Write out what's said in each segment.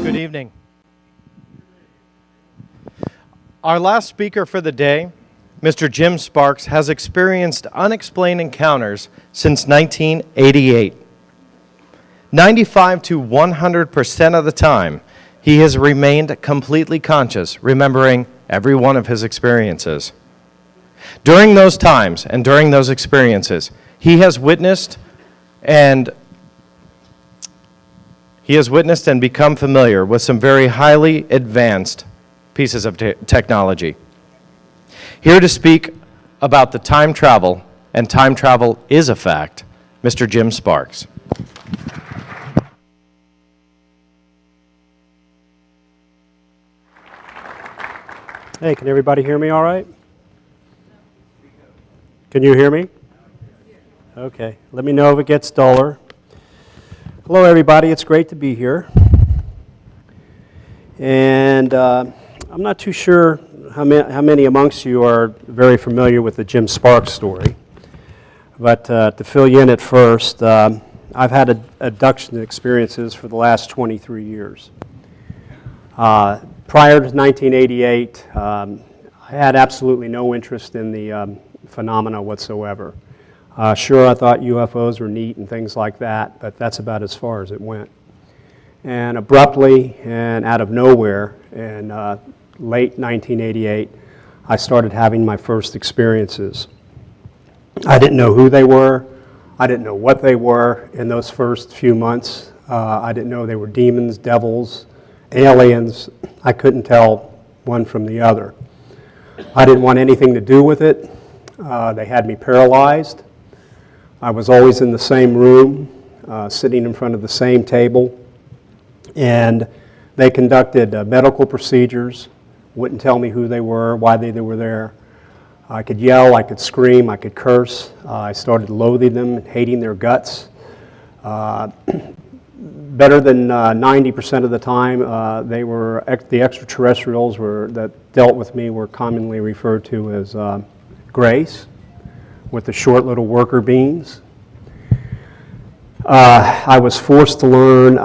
Good evening. Our last speaker for the day, Mr. Jim Sparks, has experienced unexplained encounters since 1988. 95 to 100% of the time, he has remained completely conscious, remembering every one of his experiences. During those times and during those experiences, he has witnessed and become familiar with some very highly advanced pieces of technology. Here to speak about the time travel, and time travel is a fact, Mr. Jim Sparks. Hey, can everybody hear me all right? Can you hear me? Okay, let me know if it gets duller. Hello everybody, it's great to be here. And I'm not too sure how many amongst you are very familiar with the Jim Sparks story. But to fill you in at first, I've had abduction experiences for the last 23 years. Prior to 1988, I had absolutely no interest in the phenomena whatsoever. Sure, I thought UFOs were neat and things like that, but that's about as far as it went. And abruptly and out of nowhere in late 1988, I started having my first experiences. I didn't know who they were. I didn't know what they were in those first few months. I didn't know they were demons, devils, aliens. I couldn't tell one from the other. I didn't want anything to do with it. They had me paralyzed. I was always in the same room, sitting in front of the same table, and they conducted medical procedures, wouldn't tell me who they were, why they were there. I could yell, I could scream, I could curse. I started loathing them, hating their guts. Better than 90% of the time, they were the extraterrestrials that dealt with me were commonly referred to as Grace, with the short little worker beans. I was forced to learn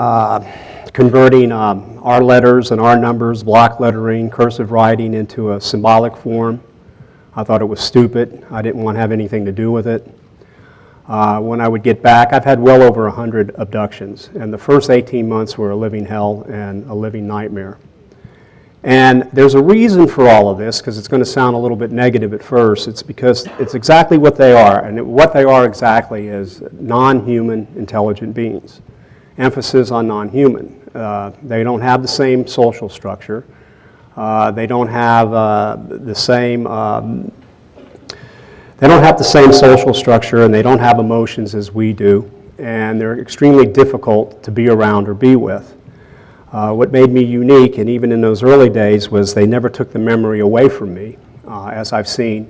converting our letters and our numbers, block lettering, cursive writing into a symbolic form. I thought it was stupid. I didn't want to have anything to do with it. When I would get back, I've had well over 100 abductions, and the first 18 months were a living hell and a living nightmare. And there's a reason for all of this, because it's going to sound a little bit negative at first. It's because it's exactly what they are, and what they are exactly is non-human intelligent beings. Emphasis on non-human. They don't have the same social structure. They don't have the same social structure, and they don't have emotions as we do, and they're extremely difficult to be around or be with. What made me unique, and even in those early days, was they never took the memory away from me, as I've seen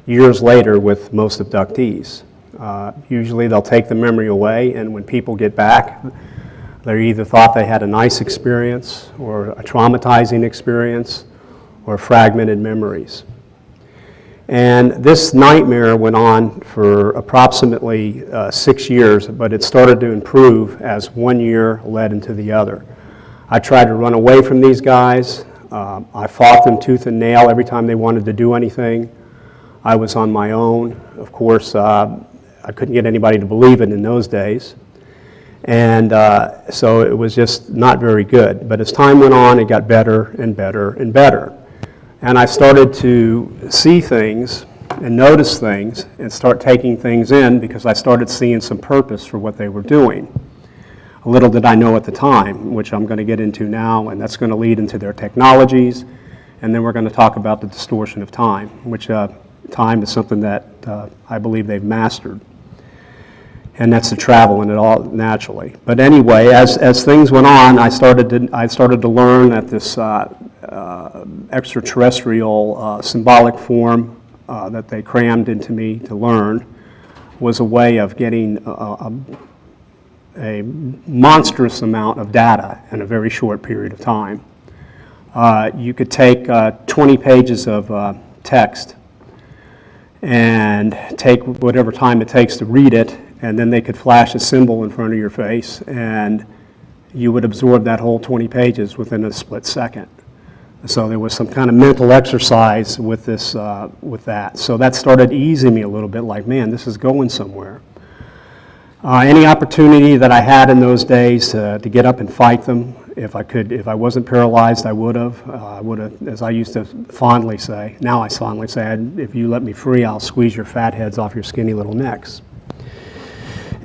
years later with most abductees. Usually they'll take the memory away, and when people get back, they either thought they had a nice experience, or a traumatizing experience, or fragmented memories. And this nightmare went on for approximately 6 years, but it started to improve as 1 year led into the other. I tried to run away from these guys. I fought them tooth and nail every time they wanted to do anything. I was on my own. Of course, I couldn't get anybody to believe it in those days. And so it was just not very good. But as time went on, it got better and better and better. And I started to see things and notice things and start taking things in, because I started seeing some purpose for what they were doing. Little did I know at the time, which I'm going to get into now, and that's going to lead into their technologies, and then we're going to talk about the distortion of time, which time is something that I believe they've mastered, and that's the travel in it all naturally. But anyway, as things went on, I started to learn that this extraterrestrial symbolic form that they crammed into me to learn was a way of getting a monstrous amount of data in a very short period of time. You could take 20 pages of text and take whatever time it takes to read it, and then they could flash a symbol in front of your face, and you would absorb that whole 20 pages within a split second. So there was some kind of mental exercise with this, with that. So that started easing me a little bit, like, man, this is going somewhere. Any opportunity that I had in those days to get up and fight them, if I wasn't paralyzed, I would have, as I used to fondly say, now I fondly say, if you let me free, I'll squeeze your fat heads off your skinny little necks.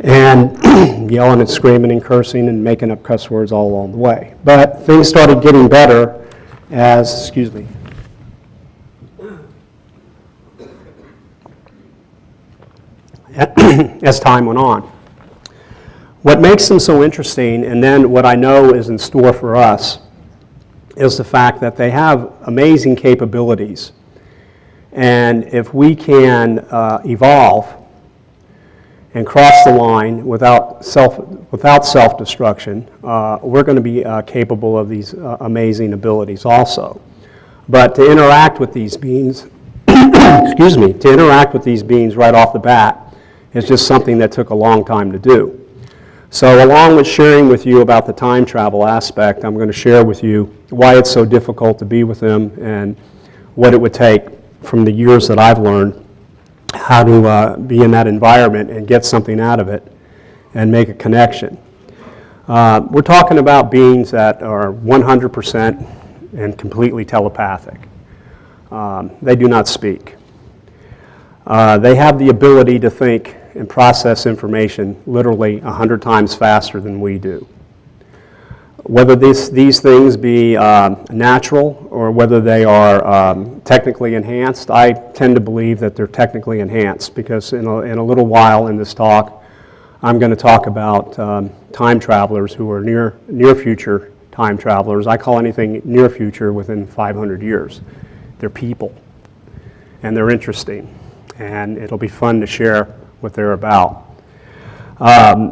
And yelling and screaming and cursing and making up cuss words all along the way. But things started getting better as, as time went on. What makes them so interesting, and then what I know is in store for us, is the fact that they have amazing capabilities. And if we can evolve and cross the line without self-destruction, we're going to be capable of these amazing abilities also. But to interact with these beings, to interact with these beings right off the bat is just something that took a long time to do. So along with sharing with you about the time travel aspect, I'm going to share with you why it's so difficult to be with them and what it would take from the years that I've learned how to be in that environment and get something out of it and make a connection. We're talking about beings that are 100% and completely telepathic. They do not speak. They have the ability to think and process information literally 100 times faster than we do. Whether these things be natural or whether they are technically enhanced, I tend to believe that they're technically enhanced because in a little while in this talk, I'm going to talk about time travelers who are near future time travelers. I call anything near future within 500 years. They're people, and they're interesting, and it'll be fun to share what they're about.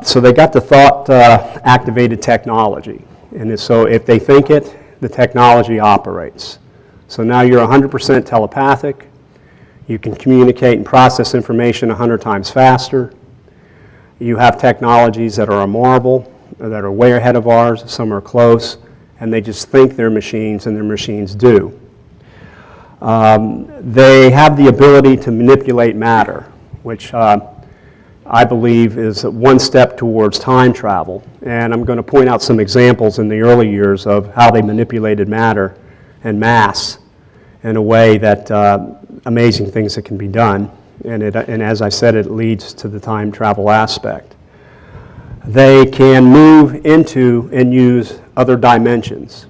So they got the thought-activated technology. And so if they think it, the technology operates. So now you're 100% telepathic. You can communicate and process information 100 times faster. You have technologies that are a marvel, that are way ahead of ours. Some are close. And they just think they're machines, and their machines do. They have the ability to manipulate matter, which I believe is one step towards time travel. And I'm going to point out some examples in the early years of how they manipulated matter and mass in a way that amazing things that can be done. And as I said, it leads to the time travel aspect. They can move into and use other dimensions.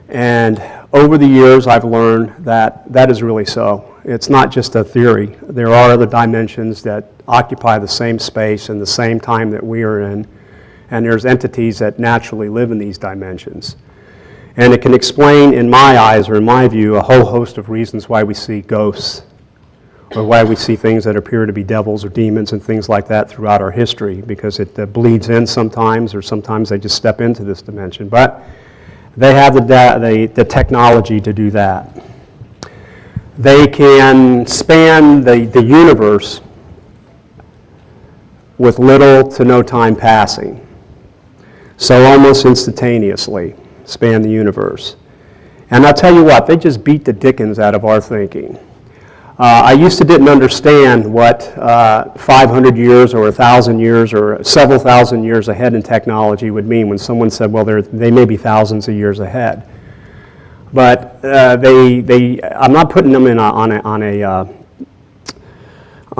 And over the years, I've learned that that is really so. It's not just a theory. There are other dimensions that occupy the same space and the same time that we are in, and there's entities that naturally live in these dimensions. And it can explain, in my eyes or in my view, a whole host of reasons why we see ghosts or why we see things that appear to be devils or demons and things like that throughout our history, because it bleeds in sometimes, or sometimes they just step into this dimension. But they have the technology to do that. They can span the universe with little to no time passing. So almost instantaneously span the universe. And I'll tell you what, they just beat the dickens out of our thinking. I used to didn't understand what 500 years or 1,000 years or several thousand years ahead in technology would mean when someone said, well, they may be thousands of years ahead. But I'm not putting them on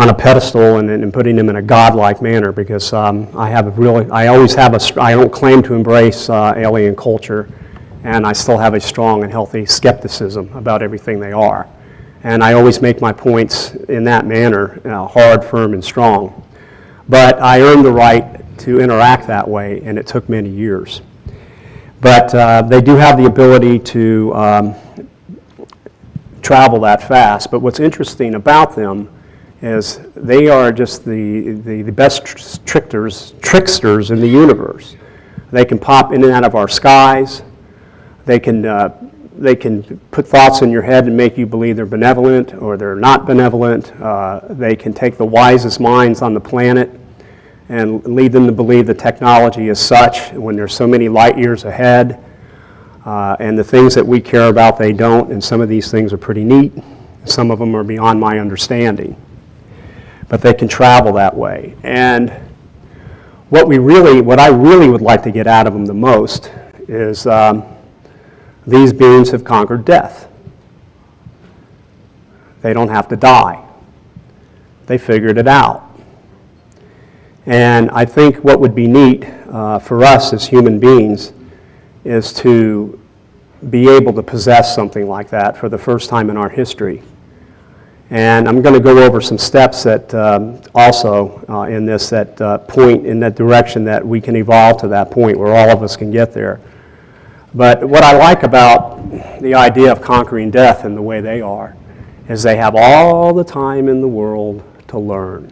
a pedestal and putting them in a godlike manner, because I don't claim to embrace alien culture, and I still have a strong and healthy skepticism about everything they are. And I always make my points in that manner, hard, firm, and strong. But I earned the right to interact that way, and it took many years. But they do have the ability to travel that fast. But what's interesting about them is they are just the best tricksters in the universe. They can pop in and out of our skies. They can put thoughts in your head and make you believe they're benevolent or they're not benevolent. They can take the wisest minds on the planet and lead them to believe the technology is such when there's so many light years ahead, and the things that we care about they don't, and some of these things are pretty neat. Some of them are beyond my understanding. But they can travel that way. And what I really would like to get out of them the most is these beings have conquered death. They don't have to die. They figured it out. And I think what would be neat for us as human beings is to be able to possess something like that for the first time in our history. And I'm going to go over some steps that also in this that point in that direction that we can evolve to that point where all of us can get there. But what I like about the idea of conquering death and the way they are is they have all the time in the world to learn.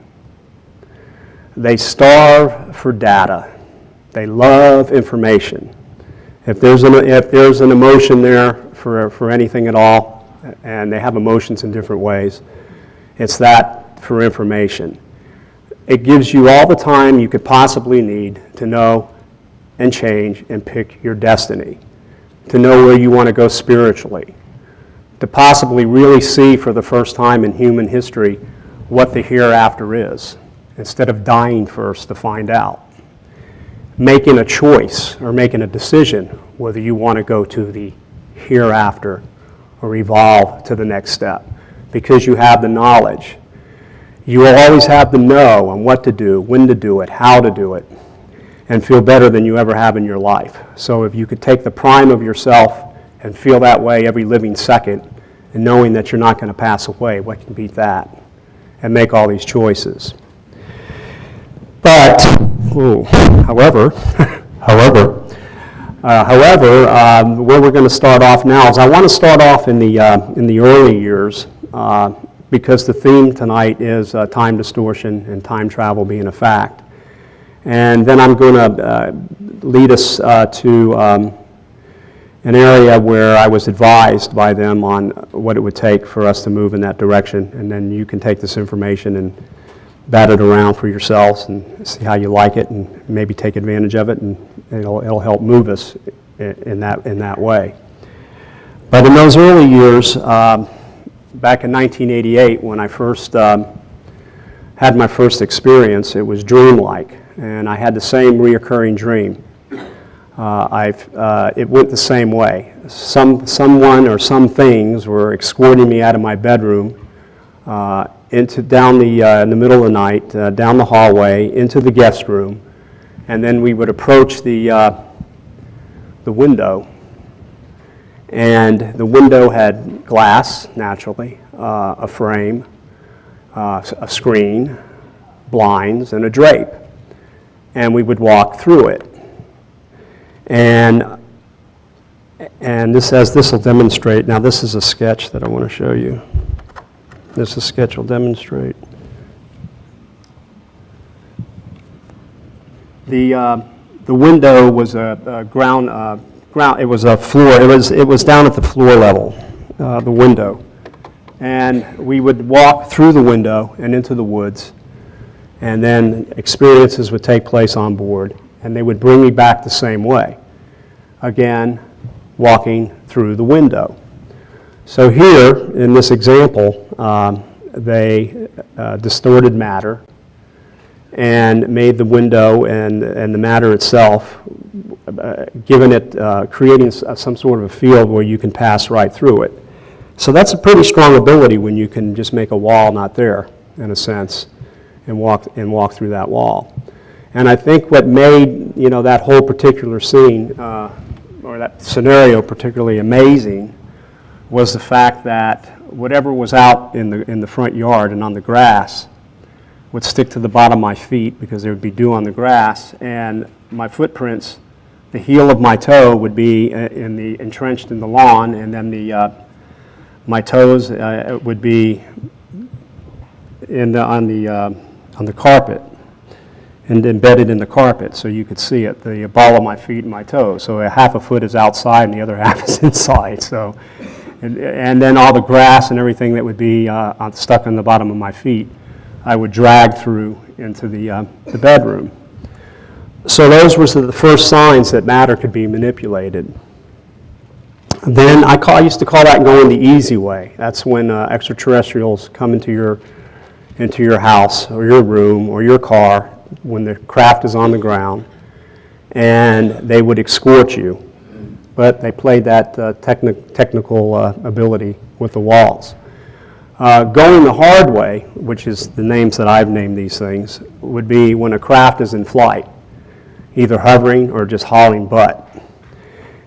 They starve for data. They love information. If there's an emotion there for anything at all, and they have emotions in different ways, it's that for information. It gives you all the time you could possibly need to know and change and pick your destiny, to know where you want to go spiritually, to possibly really see for the first time in human history what the hereafter is, instead of dying first to find out. Making a choice or making a decision whether you want to go to the hereafter or evolve to the next step, because you have the knowledge. You will always have the know on what to do, when to do it, how to do it, and feel better than you ever have in your life. So if you could take the prime of yourself and feel that way every living second, and knowing that you're not going to pass away, what can beat that? And make all these choices. But, however, where we're going to start off now is I want to start off in the early years because the theme tonight is time distortion and time travel being a fact. And then I'm going to lead us to an area where I was advised by them on what it would take for us to move in that direction. And then you can take this information and bat it around for yourselves and see how you like it and maybe take advantage of it, and it'll help move us in that way. But in those early years, back in 1988, when I first had my first experience, it was dreamlike, and I had the same reoccurring dream. It went the same way. Someone or some things were escorting me out of my bedroom in the middle of the night, down the hallway, into the guest room, and then we would approach the window, and the window had glass, naturally, a frame, a screen, blinds, and a drape, and we would walk through it. And this will demonstrate. Now this is a sketch that I want to show you. This sketch will demonstrate. The window was a ground. It was a floor. It was down at the floor level. The window, and we would walk through the window and into the woods, and then experiences would take place on board, and they would bring me back the same way. Again, walking through the window. So here, in this example, they distorted matter and made the window and the matter itself, creating some sort of a field where you can pass right through it. So that's a pretty strong ability when you can just make a wall not there, in a sense, and walk through that wall. And I think what made that whole particular scene or that scenario particularly amazing was the fact that whatever was out in the front yard and on the grass would stick to the bottom of my feet because there would be dew on the grass, and my footprints, the heel of my toe would be entrenched in the lawn, and then my toes would be on the carpet and embedded in the carpet, so you could see it, the ball of my feet and my toes. So half a foot is outside and the other half is inside. So, and then all the grass and everything that would be stuck on the bottom of my feet, I would drag through into the bedroom. So those were the first signs that matter could be manipulated. Then I used to call that going the easy way. That's when extraterrestrials come into your house or your room or your car when the craft is on the ground, and they would escort you. But they played that technical ability with the walls. Going the hard way, which is the names that I've named these things, would be when a craft is in flight, either hovering or just hauling butt.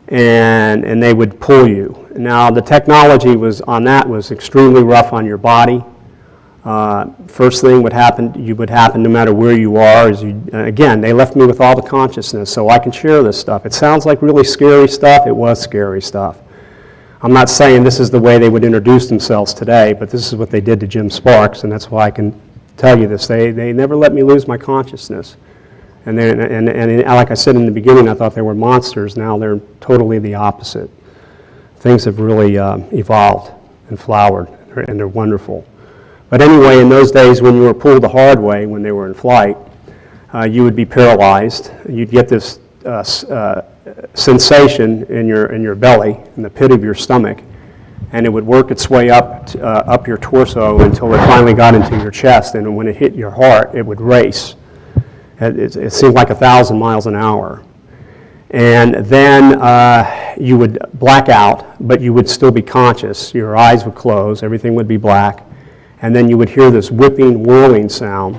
And they would pull you. Now, the technology was extremely rough on your body. First thing would happen no matter where you are, again, they left me with all the consciousness, so I can share this stuff. It sounds like really scary stuff. It was scary stuff. I'm not saying this is the way they would introduce themselves today, but this is what they did to Jim Sparks, and that's why I can tell you this. They never let me lose my consciousness. And like I said in the beginning, I thought they were monsters. Now they're totally the opposite. Things have really evolved and flowered, and they're wonderful. But anyway, in those days when you were pulled the hard way, when they were in flight, you would be paralyzed. You'd get this sensation in your belly, in the pit of your stomach, and it would work its way up your torso until it finally got into your chest. And when it hit your heart, it would race. It seemed like 1,000 miles an hour. And then you would black out, but you would still be conscious. Your eyes would close, everything would be black. And then you would hear this whipping, whirling sound,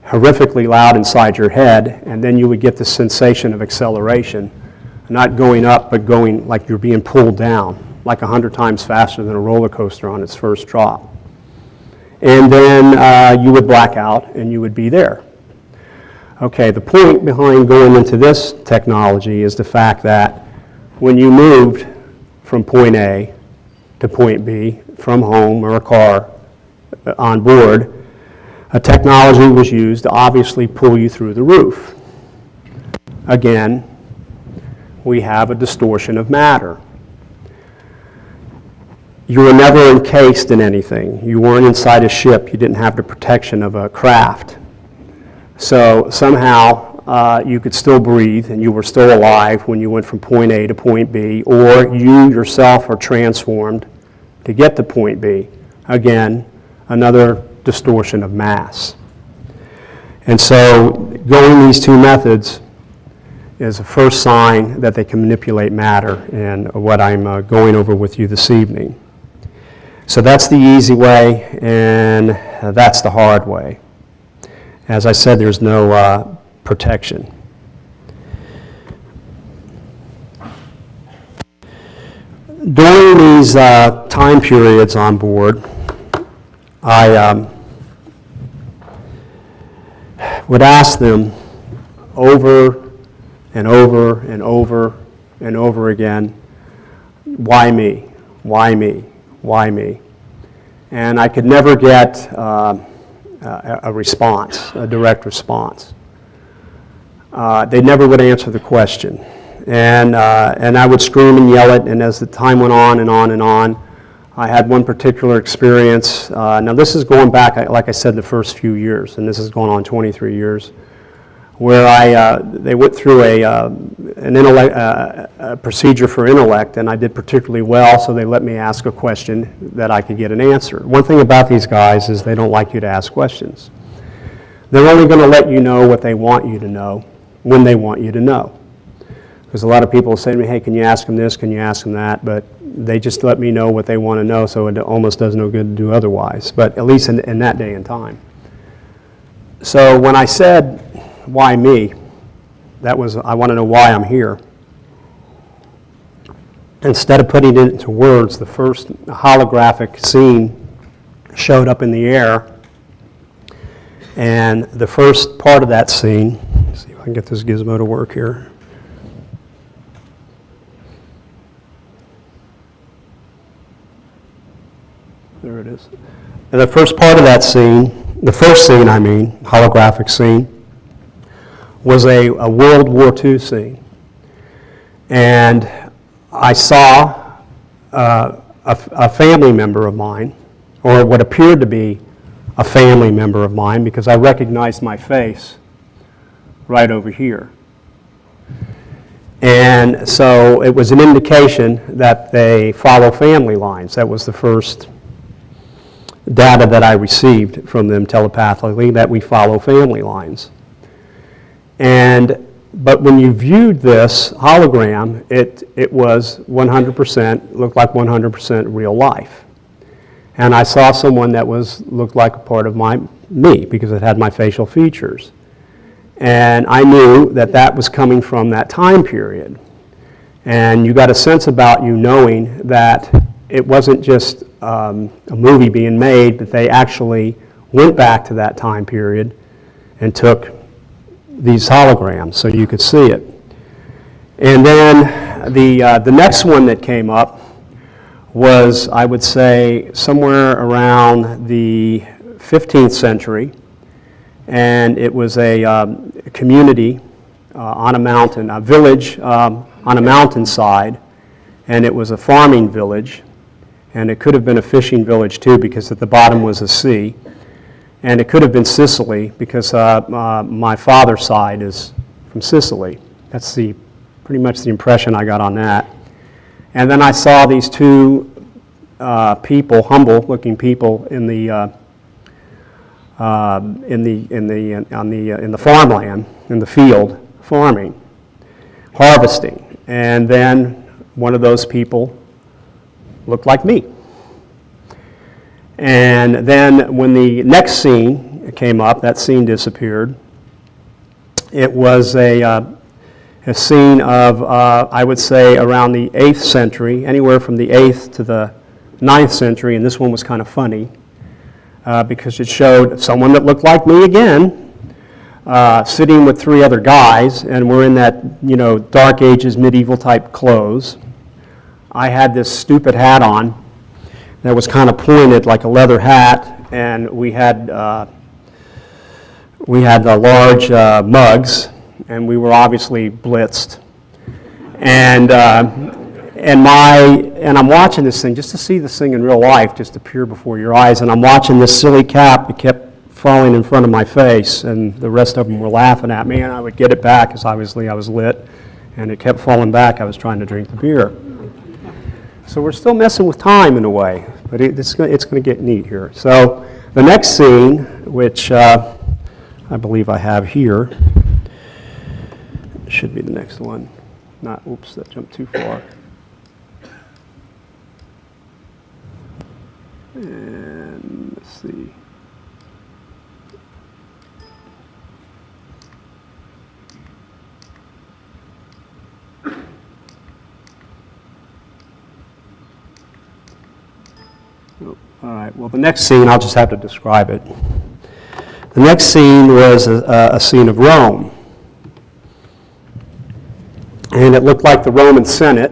horrifically loud inside your head, and then you would get this sensation of acceleration, not going up, but going like you're being pulled down, like 100 times faster than a roller coaster on its first drop. And then you would black out, and you would be there. Okay, the point behind going into this technology is the fact that when you moved from point A to point B, from home or a car on board, a technology was used to obviously pull you through the roof. Again, we have a distortion of matter. You were never encased in anything. You weren't inside a ship. You didn't have the protection of a craft. So somehow you could still breathe and you were still alive when you went from point A to point B, or you yourself are transformed to get to point B. Again, another distortion of mass. And so going these two methods is a first sign that they can manipulate matter, and what I'm going over with you this evening. So that's the easy way, and that's the hard way. As I said, there's no protection. During these time periods on board, I would ask them over and over and over and over again, why me? Why me? Why me? And I could never get a response, a direct response. They never would answer the question. And I would scream and yell it, and as the time went on and on and on, I had one particular experience. Now this is going back, like I said, the first few years, and this is going on 23 years, where they went through a procedure for intellect, and I did particularly well, so they let me ask a question that I could get an answer. One thing about these guys is they don't like you to ask questions. They're only going to let you know what they want you to know when they want you to know. Because a lot of people say to me, hey, can you ask them this, can you ask them that, but they just let me know what they want to know, so it almost does no good to do otherwise, but at least in that day and time. So when I said, why me? That was, I want to know why I'm here. Instead of putting it into words, the first holographic scene showed up in the air, and the first part of that scene, let's see if I can get this gizmo to work here. There it is. And the first part of that scene, the first scene I mean, holographic scene, was a World War II scene. And I saw a family member of mine, or what appeared to be a family member of mine because I recognized my face right over here. And so it was an indication that they follow family lines. That was the first data that I received from them telepathically, that we follow family lines. But when you viewed this hologram, it was 100%, looked like 100% real life. And I saw someone that looked like a part of me because it had my facial features. And I knew that that was coming from that time period. And you got a sense about you knowing that it wasn't just a movie being made, but they actually went back to that time period and took these holograms so you could see it. And then the next one that came up was, I would say, somewhere around the 15th century. And it was a community on a mountain, a village on a mountainside, and it was a farming village, and it could have been a fishing village too because at the bottom was a sea, and it could have been Sicily because my father's side is from Sicily. That's pretty much the impression I got on that. And then I saw these two people, humble-looking people, in the farmland, in the field, farming, harvesting. And then one of those people looked like me. And then when the next scene came up, that scene disappeared. It was a scene of, I would say, around the 8th century, anywhere from the 8th to the 9th century, and this one was kind of funny. Because it showed someone that looked like me again, sitting with 3 other guys, and we're in that, Dark Ages, medieval type clothes. I had this stupid hat on that was kind of pointed like a leather hat, and we had the large mugs, and we were obviously blitzed. And I'm watching this thing just to see this thing in real life just appear before your eyes, and I'm watching this silly cap that kept falling in front of my face, and the rest of them were laughing at me, and I would get it back because obviously I was lit, and it kept falling back. I was trying to drink the beer. So we're still messing with time in a way, but it's going to get neat here. So the next scene, which I believe I have here, should be the next one. Oops, that jumped too far. And let's see. Oh, all right, well, the next scene, I'll just have to describe it. The next scene was a scene of Rome. And it looked like the Roman Senate.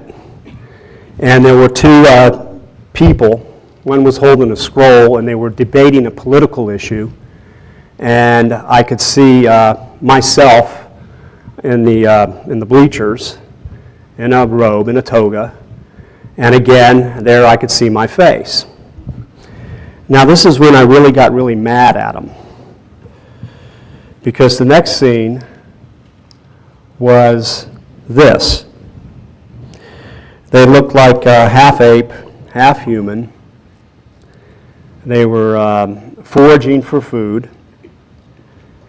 And there were 2 people. One was holding a scroll, and they were debating a political issue. And I could see myself in the bleachers, in a robe, in a toga. And again, there I could see my face. Now this is when I really got really mad at them. Because the next scene was this. They looked like half ape, half human. They were foraging for food.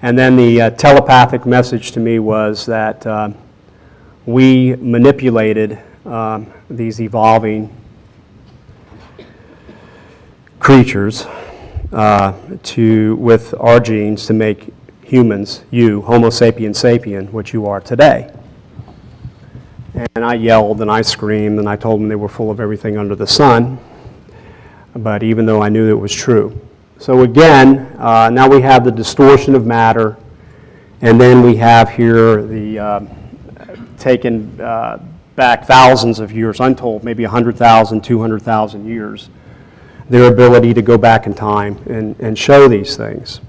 And then the telepathic message to me was that we manipulated these evolving creatures with our genes to make humans, you, Homo sapiens sapien, what you are today. And I yelled and I screamed and I told them they were full of everything under the sun, but even though I knew it was true. So again, now we have the distortion of matter, and then we have here the taken back thousands of years, untold, maybe 100,000, 200,000 years, their ability to go back in time and show these things.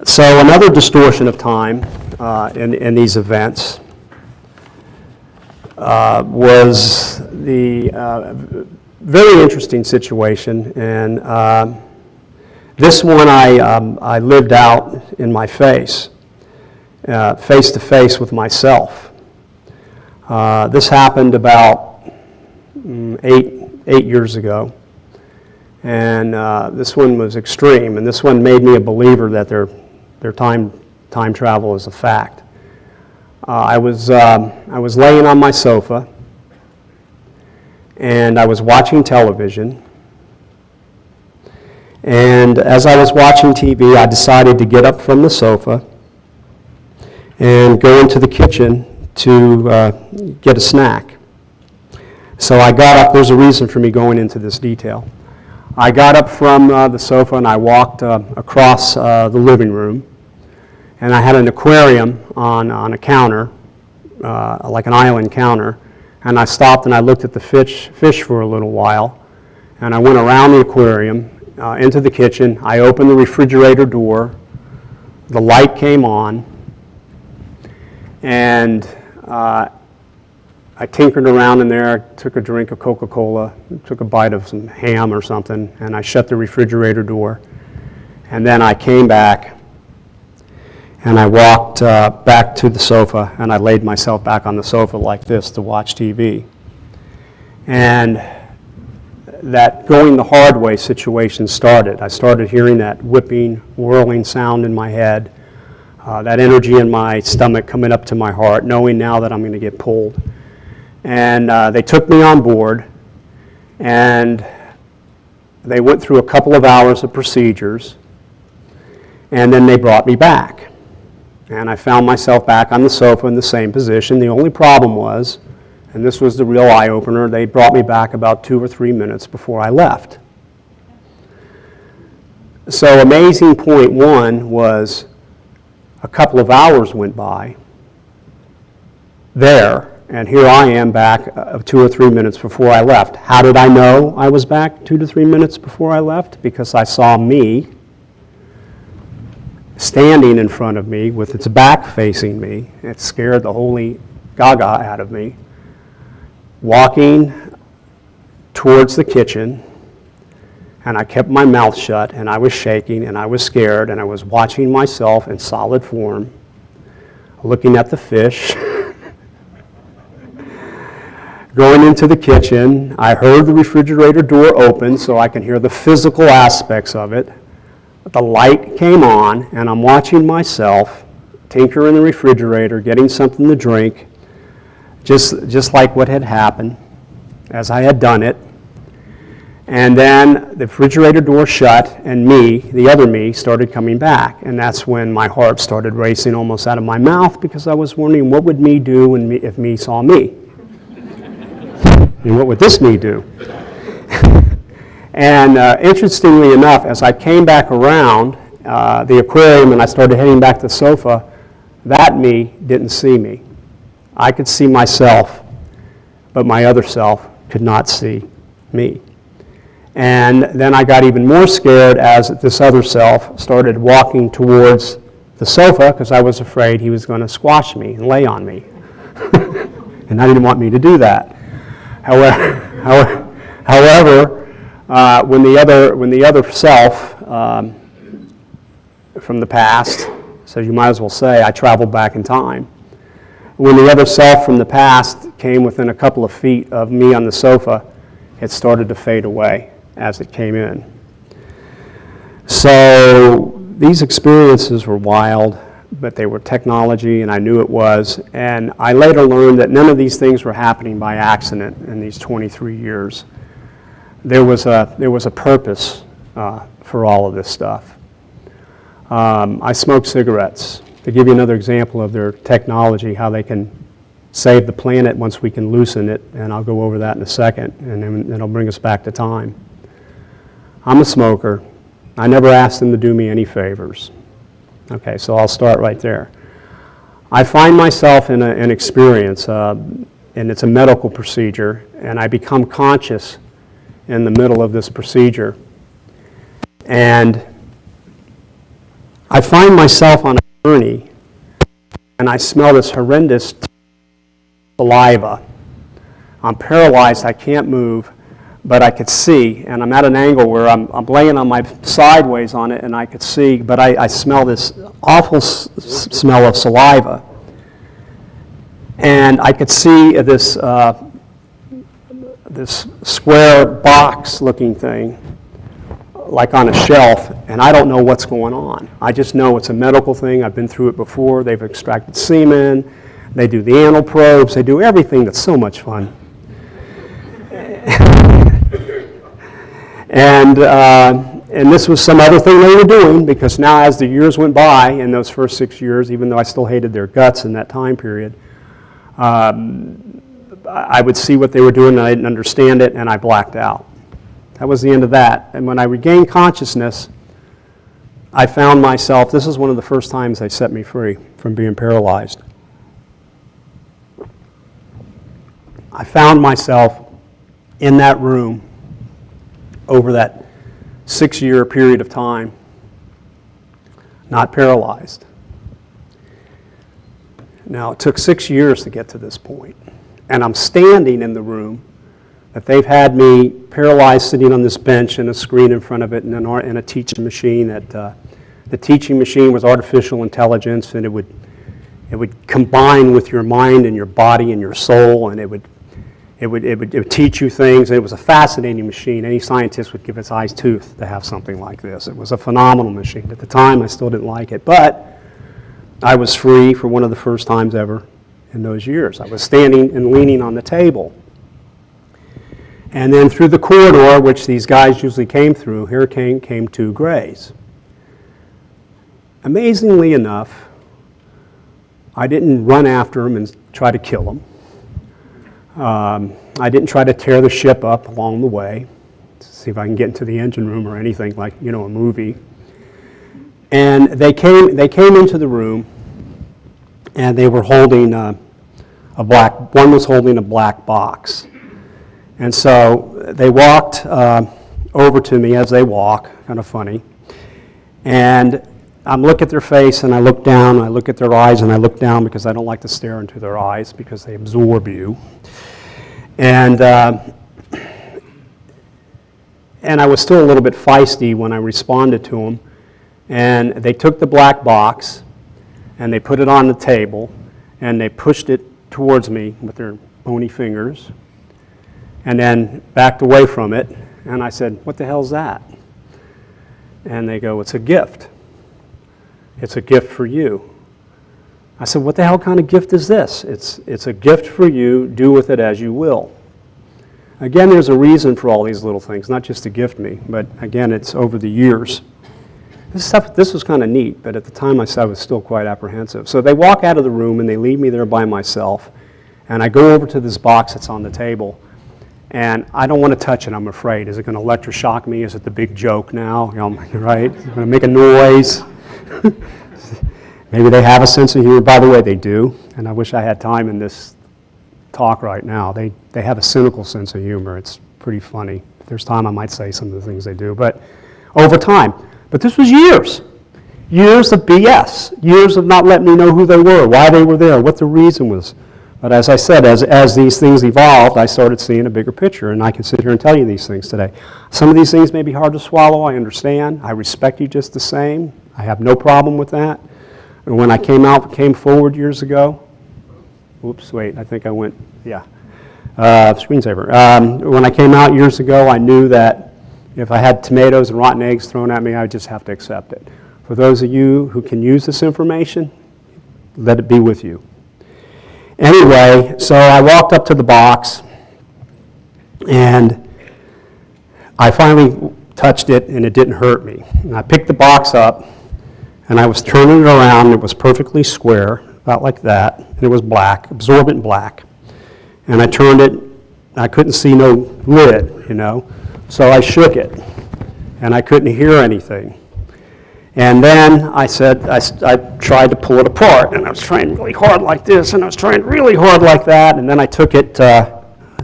So another distortion of time in these events was very interesting situation, and this one I lived out in my face to face with myself. This happened about 8 years ago, and this one was extreme, and this one made me a believer that their time travel is a fact. I was laying on my sofa, and I was watching television. And as I was watching TV, I decided to get up from the sofa and go into the kitchen to get a snack. So I got up. There's a reason for me going into this detail. I got up from the sofa and I walked across the living room, and I had an aquarium on a counter, like an island counter, and I stopped and I looked at the fish for a little while, and I went around the aquarium into the kitchen. I opened the refrigerator door, the light came on, and I tinkered around in there, took a drink of Coca-Cola, took a bite of some ham or something, and I shut the refrigerator door. And then I came back, and I walked back to the sofa, and I laid myself back on the sofa like this to watch TV. And that going the hard way situation started. I started hearing that whipping, whirling sound in my head, that energy in my stomach coming up to my heart, knowing now that I'm going to get pulled. And they took me on board, and they went through a couple of hours of procedures, and then they brought me back. And I found myself back on the sofa in the same position. The only problem was, and this was the real eye-opener, they brought me back about 2 or 3 minutes before I left. So amazing point one was a couple of hours went by there, and here I am back 2 or 3 minutes before I left. How did I know I was back 2 to 3 minutes before I left? Because I saw me standing in front of me with its back facing me. It scared the holy gaga out of me. Walking towards the kitchen, and I kept my mouth shut, and I was shaking, and I was scared, and I was watching myself in solid form, looking at the fish. Going into the kitchen, I heard the refrigerator door open so I can hear the physical aspects of it. The light came on, and I'm watching myself tinker in the refrigerator, getting something to drink, just like what had happened, as I had done it. And then the refrigerator door shut, and me, the other me, started coming back. And that's when my heart started racing almost out of my mouth, because I was wondering, what would me do if me saw me? And what would this me do? And interestingly enough, as I came back around the aquarium and I started heading back to the sofa, that me didn't see me. I could see myself, but my other self could not see me. And then I got even more scared as this other self started walking towards the sofa, because I was afraid he was going to squash me and lay on me. And I didn't want me to do that. However, when the other self from the past, so you might as well say I traveled back in time. When the other self from the past came within a couple of feet of me on the sofa, it started to fade away as it came in. So these experiences were wild, but they were technology, and I knew it was. And I later learned that none of these things were happening by accident in these 23 years. There was a purpose for all of this stuff. I smoke cigarettes. To give you another example of their technology, how they can save the planet once we can loosen it, and I'll go over that in a second, and then it'll bring us back to time. I'm a smoker. I never asked them to do me any favors. Okay, so I'll start right there. I find myself in an experience, and it's a medical procedure, and I become conscious in the middle of this procedure. And I find myself on a journey, and I smell this horrendous saliva. I'm paralyzed, I can't move, but I could see, and I'm at an angle where I'm laying on my sideways on it, and I could see, but I smell this awful smell of saliva. And I could see this square box-looking thing, like on a shelf, and I don't know what's going on. I just know it's a medical thing. I've been through it before. They've extracted semen. They do the anal probes. They do everything that's so much fun. And this was some other thing they were doing, because now as the years went by, in those first 6 years, even though I still hated their guts in that time period, I would see what they were doing, and I didn't understand it, and I blacked out. That was the end of that. And when I regained consciousness, I found myself, this is one of the first times they set me free from being paralyzed. I found myself in that room over that 6-year period of time, not paralyzed. Now, it took 6 years to get to this point, and I'm standing in the room that they've had me paralyzed, sitting on this bench and a screen in front of it, and a teaching machine. The teaching machine was artificial intelligence, and it would combine with your mind and your body and your soul, and it would teach you things. And it was a fascinating machine. Any scientist would give its eyes tooth to have something like this. It was a phenomenal machine. At the time, I still didn't like it, but I was free for one of the first times ever in those years. I was standing and leaning on the table. And then through the corridor, which these guys usually came through, here came two grays. Amazingly enough, I didn't run after them and try to kill them. I didn't try to tear the ship up along the way to see if I can get into the engine room or anything like, a movie. And they came into the room, and they were holding one was holding a black box. And so they walked over to me as they walk, kind of funny. And I'm looking at their face, and I look down, and I look at their eyes, and I look down because I don't like to stare into their eyes because they absorb you. And I was still a little bit feisty when I responded to them. And they took the black box, and they put it on the table, and they pushed it towards me with their bony fingers, and then backed away from it. And I said, "What the hell's that?" And they go, "It's a gift. It's a gift for you." I said, "What the hell kind of gift is this?" It's a gift for you. Do with it as you will. Again, there's a reason for all these little things, not just to gift me, but again, it's over the years. This was kind of neat, but at the time I was still quite apprehensive. So they walk out of the room, and they leave me there by myself, and I go over to this box that's on the table, and I don't want to touch it, I'm afraid. Is it going to electroshock me? Is it the big joke now? Right? Is it going to make a noise? Maybe they have a sense of humor. By the way, they do, and I wish I had time in this talk right now. They have a cynical sense of humor. It's pretty funny. If there's time, I might say some of the things they do, but over time. But this was years of BS, years of not letting me know who they were, why they were there, what the reason was. But as I said, as these things evolved, I started seeing a bigger picture, and I can sit here and tell you these things today. Some of these things may be hard to swallow, I understand. I respect you just the same. I have no problem with that. And when I came forward years ago, oops, wait, I think I went, screensaver. When I came out years ago, I knew that if I had tomatoes and rotten eggs thrown at me, I would just have to accept it. For those of you who can use this information, let it be with you. Anyway, so I walked up to the box, and I finally touched it, and it didn't hurt me. And I picked the box up, and I was turning it around, and it was perfectly square, about like that, and it was black, absorbent black. And I turned it, I couldn't see no lid, so I shook it, and I couldn't hear anything. And then I tried to pull it apart, and I was trying really hard like this, and I was trying really hard like that, and then I took it,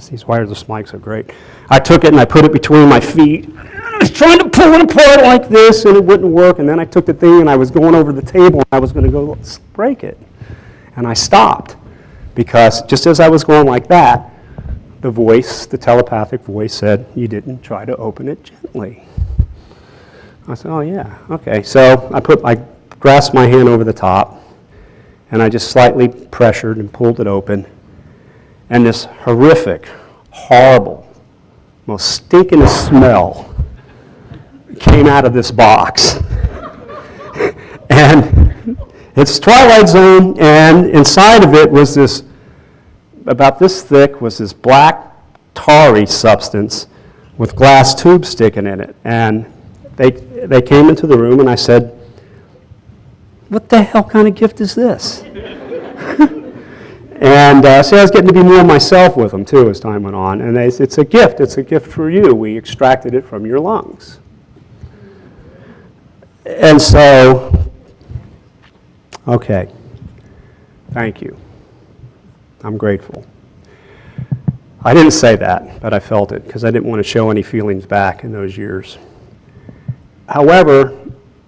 these wireless mics are great. I took it and I put it between my feet. I was trying to pull it apart like this, and it wouldn't work, and then I took the thing, and I was going over the table, and I was going to go break it. And I stopped, because just as I was going like that, the voice, the telepathic voice said, "You didn't try to open it gently." I said, "Oh yeah, okay." So I grasped my hand over the top, and I just slightly pressured and pulled it open, and this horrific, horrible, most stinkingest smell came out of this box. And it's Twilight Zone, and inside of it was this, about this thick, was this black, tarry substance with glass tubes sticking in it. And they came into the room, and I said, "What the hell kind of gift is this?" And so I was getting to be more myself with them, too, as time went on. And it's a gift. It's a gift for you. We extracted it from your lungs. And so, okay, thank you. I'm grateful. I didn't say that, but I felt it, because I didn't want to show any feelings back in those years. However,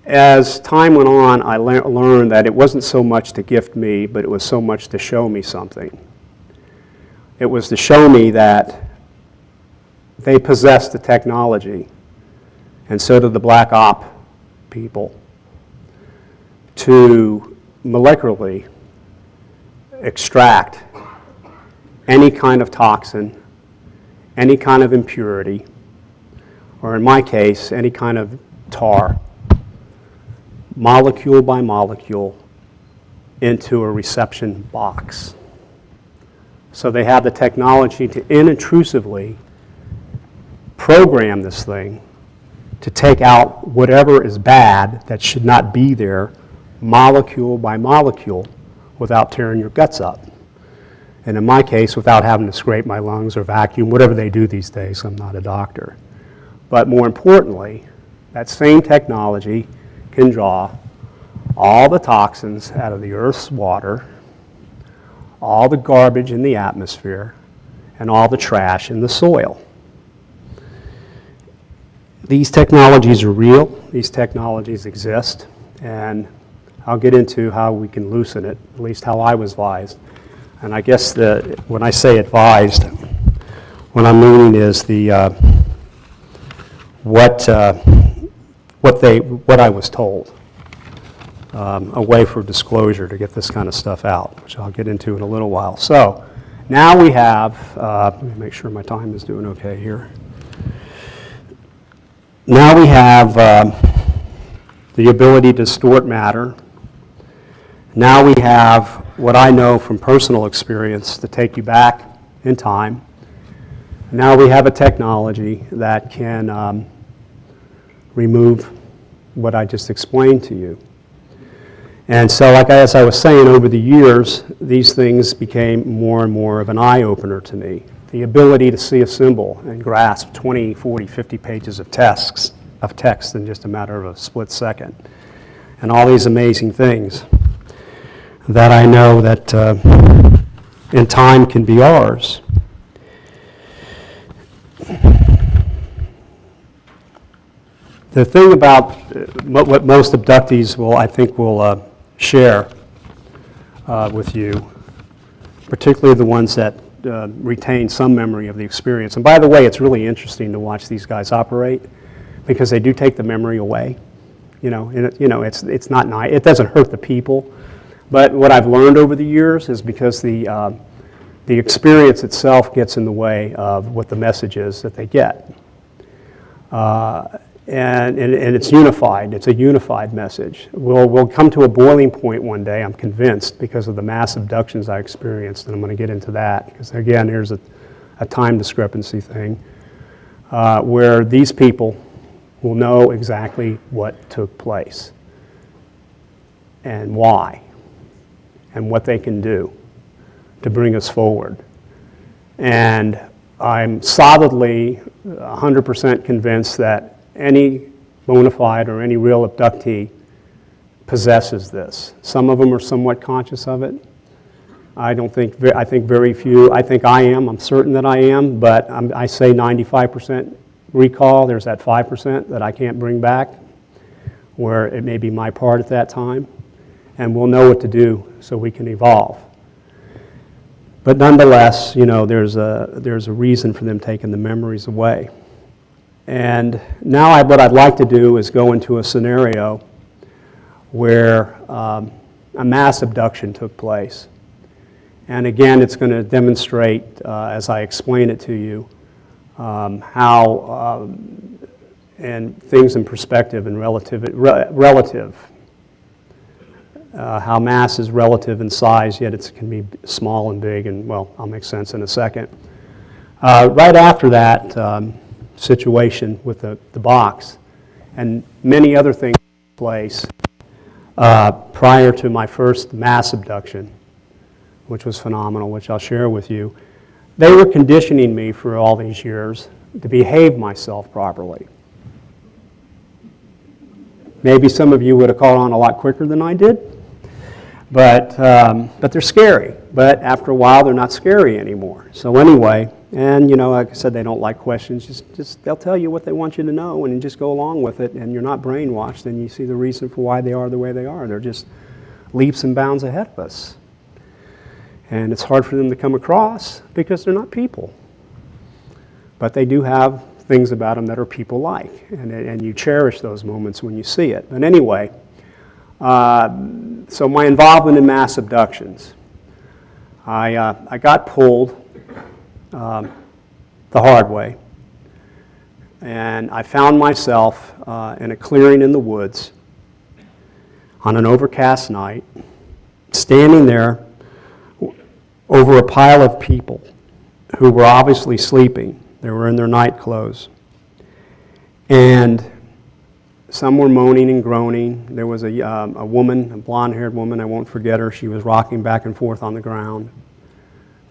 as time went on, I learned that it wasn't so much to gift me, but it was so much to show me something. It was to show me that they possessed the technology, and so did the black op people, to molecularly extract any kind of toxin, any kind of impurity, or in my case, any kind of tar, molecule by molecule, into a reception box. So they have the technology to inintrusively program this thing to take out whatever is bad that should not be there, molecule by molecule, without tearing your guts up. And in my case, without having to scrape my lungs or vacuum, whatever they do these days. I'm not a doctor. But more importantly, that same technology can draw all the toxins out of the Earth's water, all the garbage in the atmosphere, and all the trash in the soil. These technologies are real. These technologies exist. And I'll get into how we can loosen it, at least how I was advised. And I guess when I say advised, what I'm meaning is what I was told, a way for disclosure to get this kind of stuff out, which I'll get into in a little while. So now we have, let me make sure my time is doing okay here. Now we have the ability to distort matter. Now we have what I know from personal experience to take you back in time. Now we have a technology that can remove what I just explained to you. And so, as I was saying, over the years, these things became more and more of an eye-opener to me. The ability to see a symbol and grasp 20, 40, 50 pages of text in just a matter of a split second. And all these amazing things that I know that in time can be ours. The thing about what most abductees will share with you, particularly the ones that retain some memory of the experience. And by the way, it's really interesting to watch these guys operate, because they do take the memory away. It's not nice. It doesn't hurt the people. But what I've learned over the years is because the experience itself gets in the way of what the message is that they get. And it's unified. It's a unified message. We'll come to a boiling point one day, I'm convinced, because of the mass abductions I experienced, and I'm going to get into that, because again, here's a time discrepancy thing, where these people will know exactly what took place and why and what they can do to bring us forward. And I'm solidly 100% convinced that any bona fide or any real abductee possesses this. Some of them are somewhat conscious of it. I think very few. I think I am. I'm certain that I am, but I say 95% recall. There's that 5% that I can't bring back, where it may be my part at that time, and we'll know what to do so we can evolve. But nonetheless, you know, there's a reason for them taking the memories away. And now what I'd like to do is go into a scenario where a mass abduction took place. And again, it's going to demonstrate, as I explain it to you, how, and things in perspective and how mass is relative in size, yet it can be small and big, and well, I'll make sense in a second. Right after that situation with the box, and many other things took place prior to my first mass abduction, which was phenomenal, which I'll share with you. They were conditioning me for all these years to behave myself properly. Maybe some of you would have caught on a lot quicker than I did. But they're scary. But after a while, they're not scary anymore. So anyway, and you know, like I said, they don't like questions. Just they'll tell you what they want you to know, and you just go along with it, and you're not brainwashed, and you see the reason for why they are the way they are. They're just leaps and bounds ahead of us. And it's hard for them to come across because they're not people. But they do have things about them that are people-like, and you cherish those moments when you see it. But anyway, so my involvement in mass abductions. I got pulled the hard way, and I found myself in a clearing in the woods on an overcast night, standing there over a pile of people who were obviously sleeping. They were in their night clothes. And some were moaning and groaning. There was a woman, a blonde-haired woman, I won't forget her. She was rocking back and forth on the ground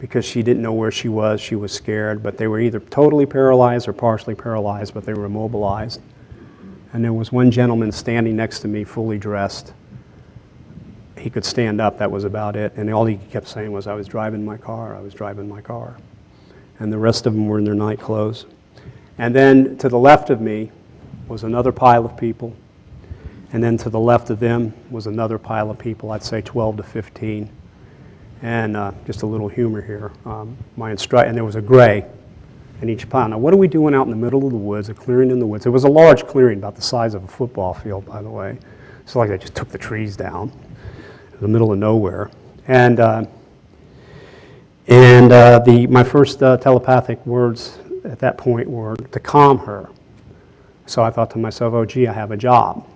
because she didn't know where she was. She was scared, but they were either totally paralyzed or partially paralyzed, but they were immobilized. And there was one gentleman standing next to me, fully dressed. He could stand up, that was about it. And all he kept saying was, I was driving my car, I was driving my car. And the rest of them were in their night clothes. And then to the left of me was another pile of people. And then to the left of them was another pile of people, I'd say 12 to 15. And just a little humor here. And there was a gray in each pile. Now, what are we doing out in the middle of the woods, a clearing in the woods? It was a large clearing, about the size of a football field, by the way. It's like they just took the trees down in the middle of nowhere. And my first telepathic words at that point were to calm her. So I thought to myself, oh, gee, I have a job.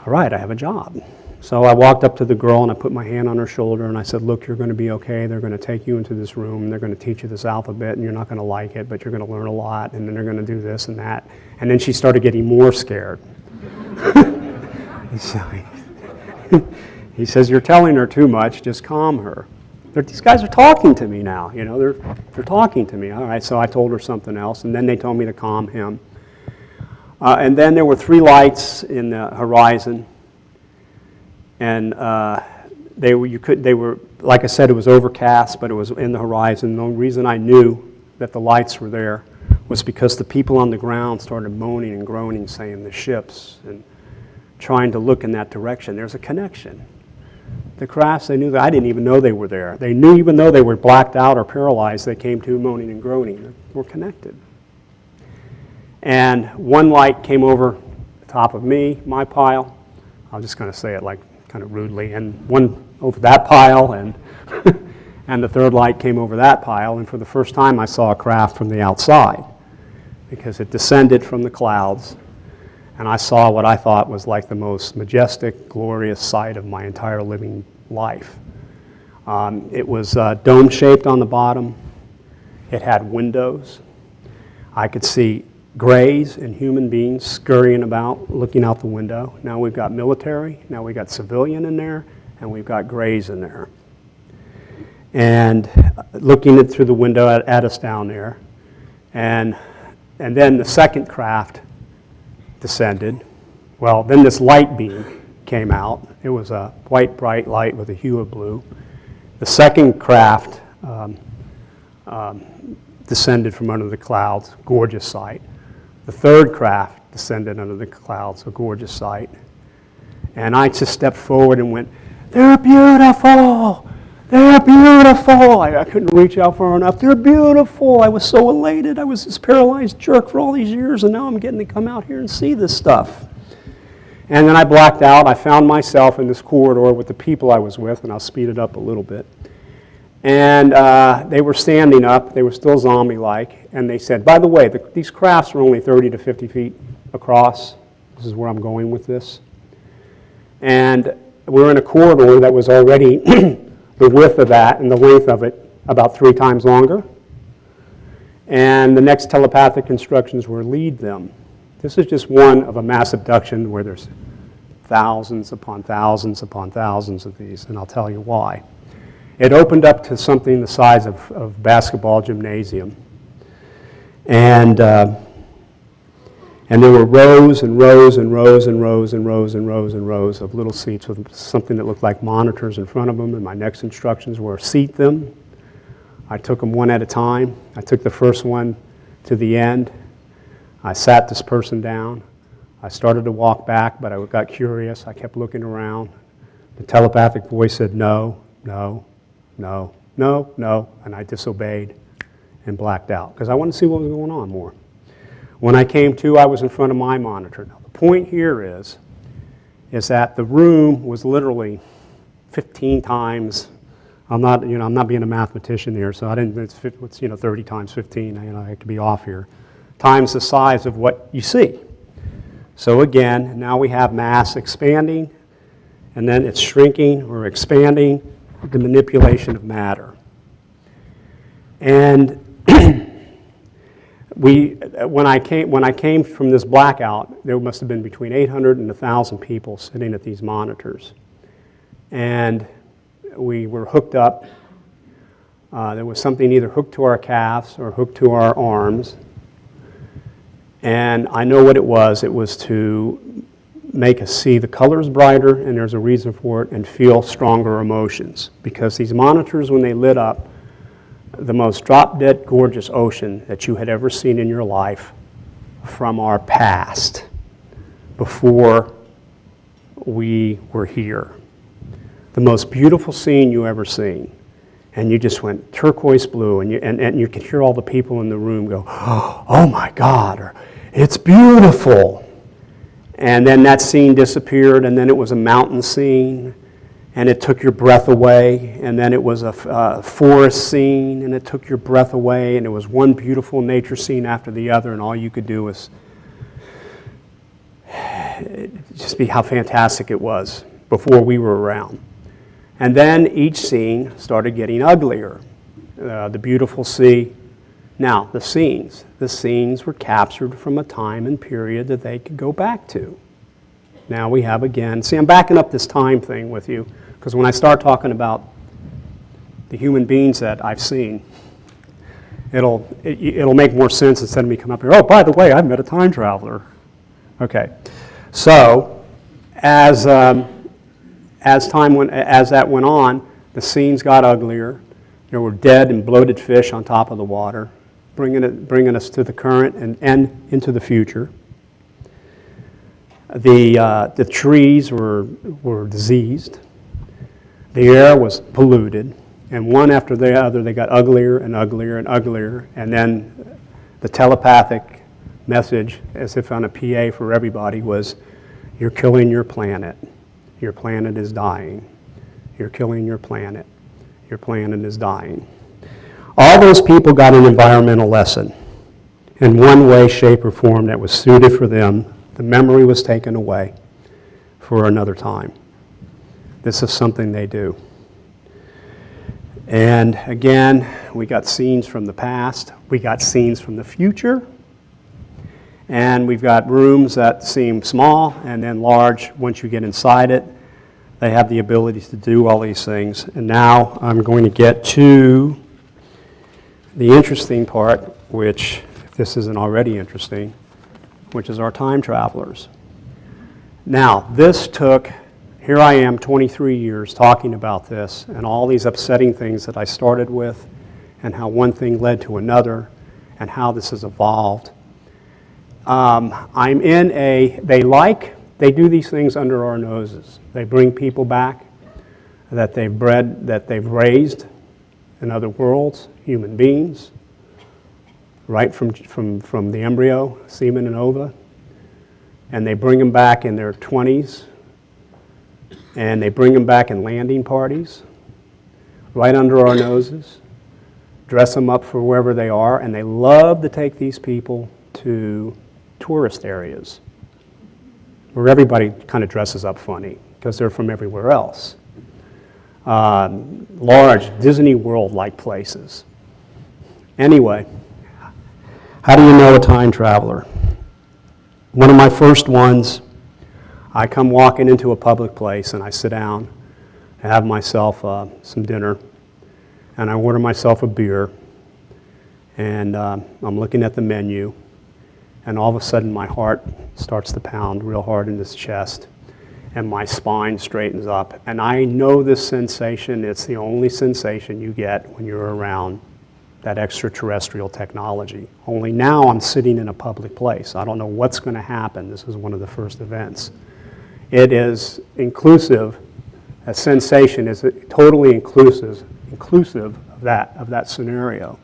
All right, I have a job. So I walked up to the girl and I put my hand on her shoulder and I said, look, you're going to be okay. They're going to take you into this room and they're going to teach you this alphabet and you're not going to like it, but you're going to learn a lot, and then they're going to do this and that. And then she started getting more scared. He says, you're telling her too much, just calm her. These guys are talking to me now, you know, they're talking to me. All right, so I told her something else, and then they told me to calm him. And then there were 3 lights in the horizon, and they were, like I said, it was overcast, but it was in the horizon. The only reason I knew that the lights were there was because the people on the ground started moaning and groaning, saying the ships, and trying to look in that direction. There's a connection. The crafts, they knew that. I didn't even know they were there. They knew even though they were blacked out or paralyzed, they came to moaning and groaning. They were connected. And one light came over the top of me, my pile. I'm just going to say it like kind of rudely. And one over that pile, and and the third light came over that pile. And for the first time, I saw a craft from the outside because it descended from the clouds. And I saw what I thought was like the most majestic, glorious sight of my entire living life. It was dome-shaped on the bottom. It had windows. I could see grays and human beings scurrying about, looking out the window. Now we've got military, now we've got civilian in there, and we've got grays in there. And looking through the window at us down there. And then the second craft descended. Well, then this light beam came out. It was a white, bright light with a hue of blue. The second craft descended from under the clouds, gorgeous sight. The third craft descended under the clouds, a gorgeous sight. And I just stepped forward and went, they're beautiful! they're beautiful. I couldn't reach out far enough. They're beautiful. I was so elated. I was this paralyzed jerk for all these years, and now I'm getting to come out here and see this stuff. And then I blacked out. I found myself in this corridor with the people I was with, and I'll speed it up a little bit. And they were standing up. They were still zombie-like. And they said, by the way, these crafts are only 30 to 50 feet across. This is where I'm going with this. And we're in a corridor that was already the width of that and the length of it about 3 times longer. And the next telepathic instructions were lead them. This is just one of a mass abduction where there's thousands upon thousands upon thousands of these, and I'll tell you why. It opened up to something the size of basketball gymnasium. And there were rows and rows and rows and rows and rows and rows and rows of little seats with something that looked like monitors in front of them, and my next instructions were seat them. I took them one at a time. I took the first one to the end. I sat this person down. I started to walk back, but I got curious. I kept looking around. The telepathic voice said, no, no, no, no, no, and I disobeyed and blacked out because I wanted to see what was going on more. When I came to, I was in front of my monitor. Now, the point here is that the room was literally 15 times. I'm not being a mathematician here, so I didn't. It's 30 times 15. I could be off here. Times the size of what you see. So again, now we have mass expanding, and then it's shrinking or expanding, the manipulation of matter. And when I came from this blackout, there must have been between 800 and 1,000 people sitting at these monitors. And we were hooked up. There was something either hooked to our calves or hooked to our arms. And I know what it was. It was to make us see the colors brighter, and there's a reason for it, and feel stronger emotions. Because these monitors, when they lit up, the most drop-dead gorgeous ocean that you had ever seen in your life from our past, before we were here. The most beautiful scene you ever seen. And you just went turquoise blue, and you could hear all the people in the room go, oh my God, or it's beautiful. And then that scene disappeared, and then it was a mountain scene, and it took your breath away, and then it was a forest scene, and it took your breath away, and it was one beautiful nature scene after the other, and all you could do was just be how fantastic it was before we were around. And then each scene started getting uglier. The beautiful sea. Now, the scenes were captured from a time and period that they could go back to. Now we have again, see, I'm backing up this time thing with you, because when I start talking about the human beings that I've seen, it'll make more sense instead of me coming up here, oh, by the way, I've met a time traveler. Okay, so as that went on, the scenes got uglier. There were dead and bloated fish on top of the water, bringing us to the current and into the future. The trees were diseased. The air was polluted, and one after the other, they got uglier and uglier and uglier. And then the telepathic message, as if on a PA for everybody, was, "You're killing your planet. Your planet is dying. You're killing your planet. Your planet is dying." All those people got an environmental lesson in one way, shape, or form that was suited for them. The memory was taken away for another time. This is something they do. And again, we got scenes from the past. We got scenes from the future. And we've got rooms that seem small and then large. Once you get inside it, they have the ability to do all these things. And now I'm going to get to the interesting part, which, if this isn't already interesting, which is our time travelers. Now, this took, here I am 23 years talking about this and all these upsetting things that I started with and how one thing led to another and how this has evolved. I'm in they do these things under our noses. They bring people back. that they've bred, that they've raised in other worlds, human beings, right from the embryo, semen and ova, and they bring them back in their 20s, and they bring them back in landing parties, right under our noses, dress them up for wherever they are, and they love to take these people to tourist areas where everybody kind of dresses up funny because they're from everywhere else. Large Disney World-like places. Anyway, how do you know a time traveler? One of my first ones, I come walking into a public place and I sit down, I have myself some dinner, and I order myself a beer, and I'm looking at the menu, and all of a sudden my heart starts to pound real hard in this chest, and my spine straightens up. And I know this sensation, it's the only sensation you get when you're around that extraterrestrial technology. Only now I'm sitting in a public place. I don't know what's going to happen. This is one of the first events. It is inclusive, a sensation is totally inclusive of that scenario.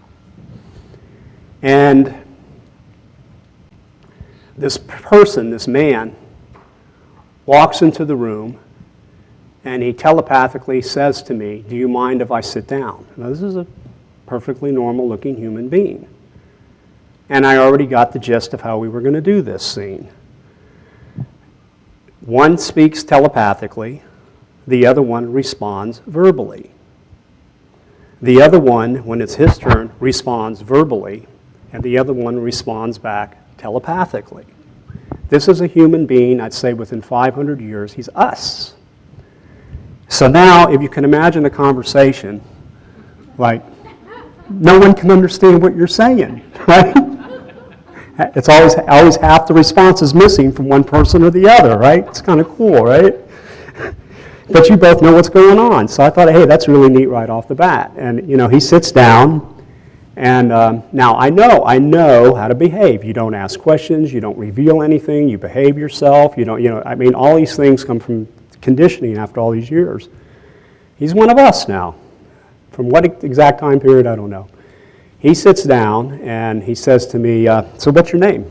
And this person, this man, walks into the room and he telepathically says to me, "Do you mind if I sit down?" Now, this is a perfectly normal looking human being. And I already got the gist of how we were going to do this scene. One speaks telepathically, the other one responds verbally. The other one, when it's his turn, responds verbally, and the other one responds back telepathically. This is a human being, I'd say within 500 years, he's us. So now, if you can imagine a conversation, like, no one can understand what you're saying, right? It's always half the response is missing from one person or the other, right? It's kind of cool, right? But you both know what's going on. So I thought, hey, that's really neat right off the bat. And, you know, he sits down, and now I know how to behave. You don't ask questions, you don't reveal anything, you behave yourself, I mean, all these things come from conditioning after all these years. He's one of us now. From what exact time period, I don't know. He sits down and he says to me, "So what's your name?"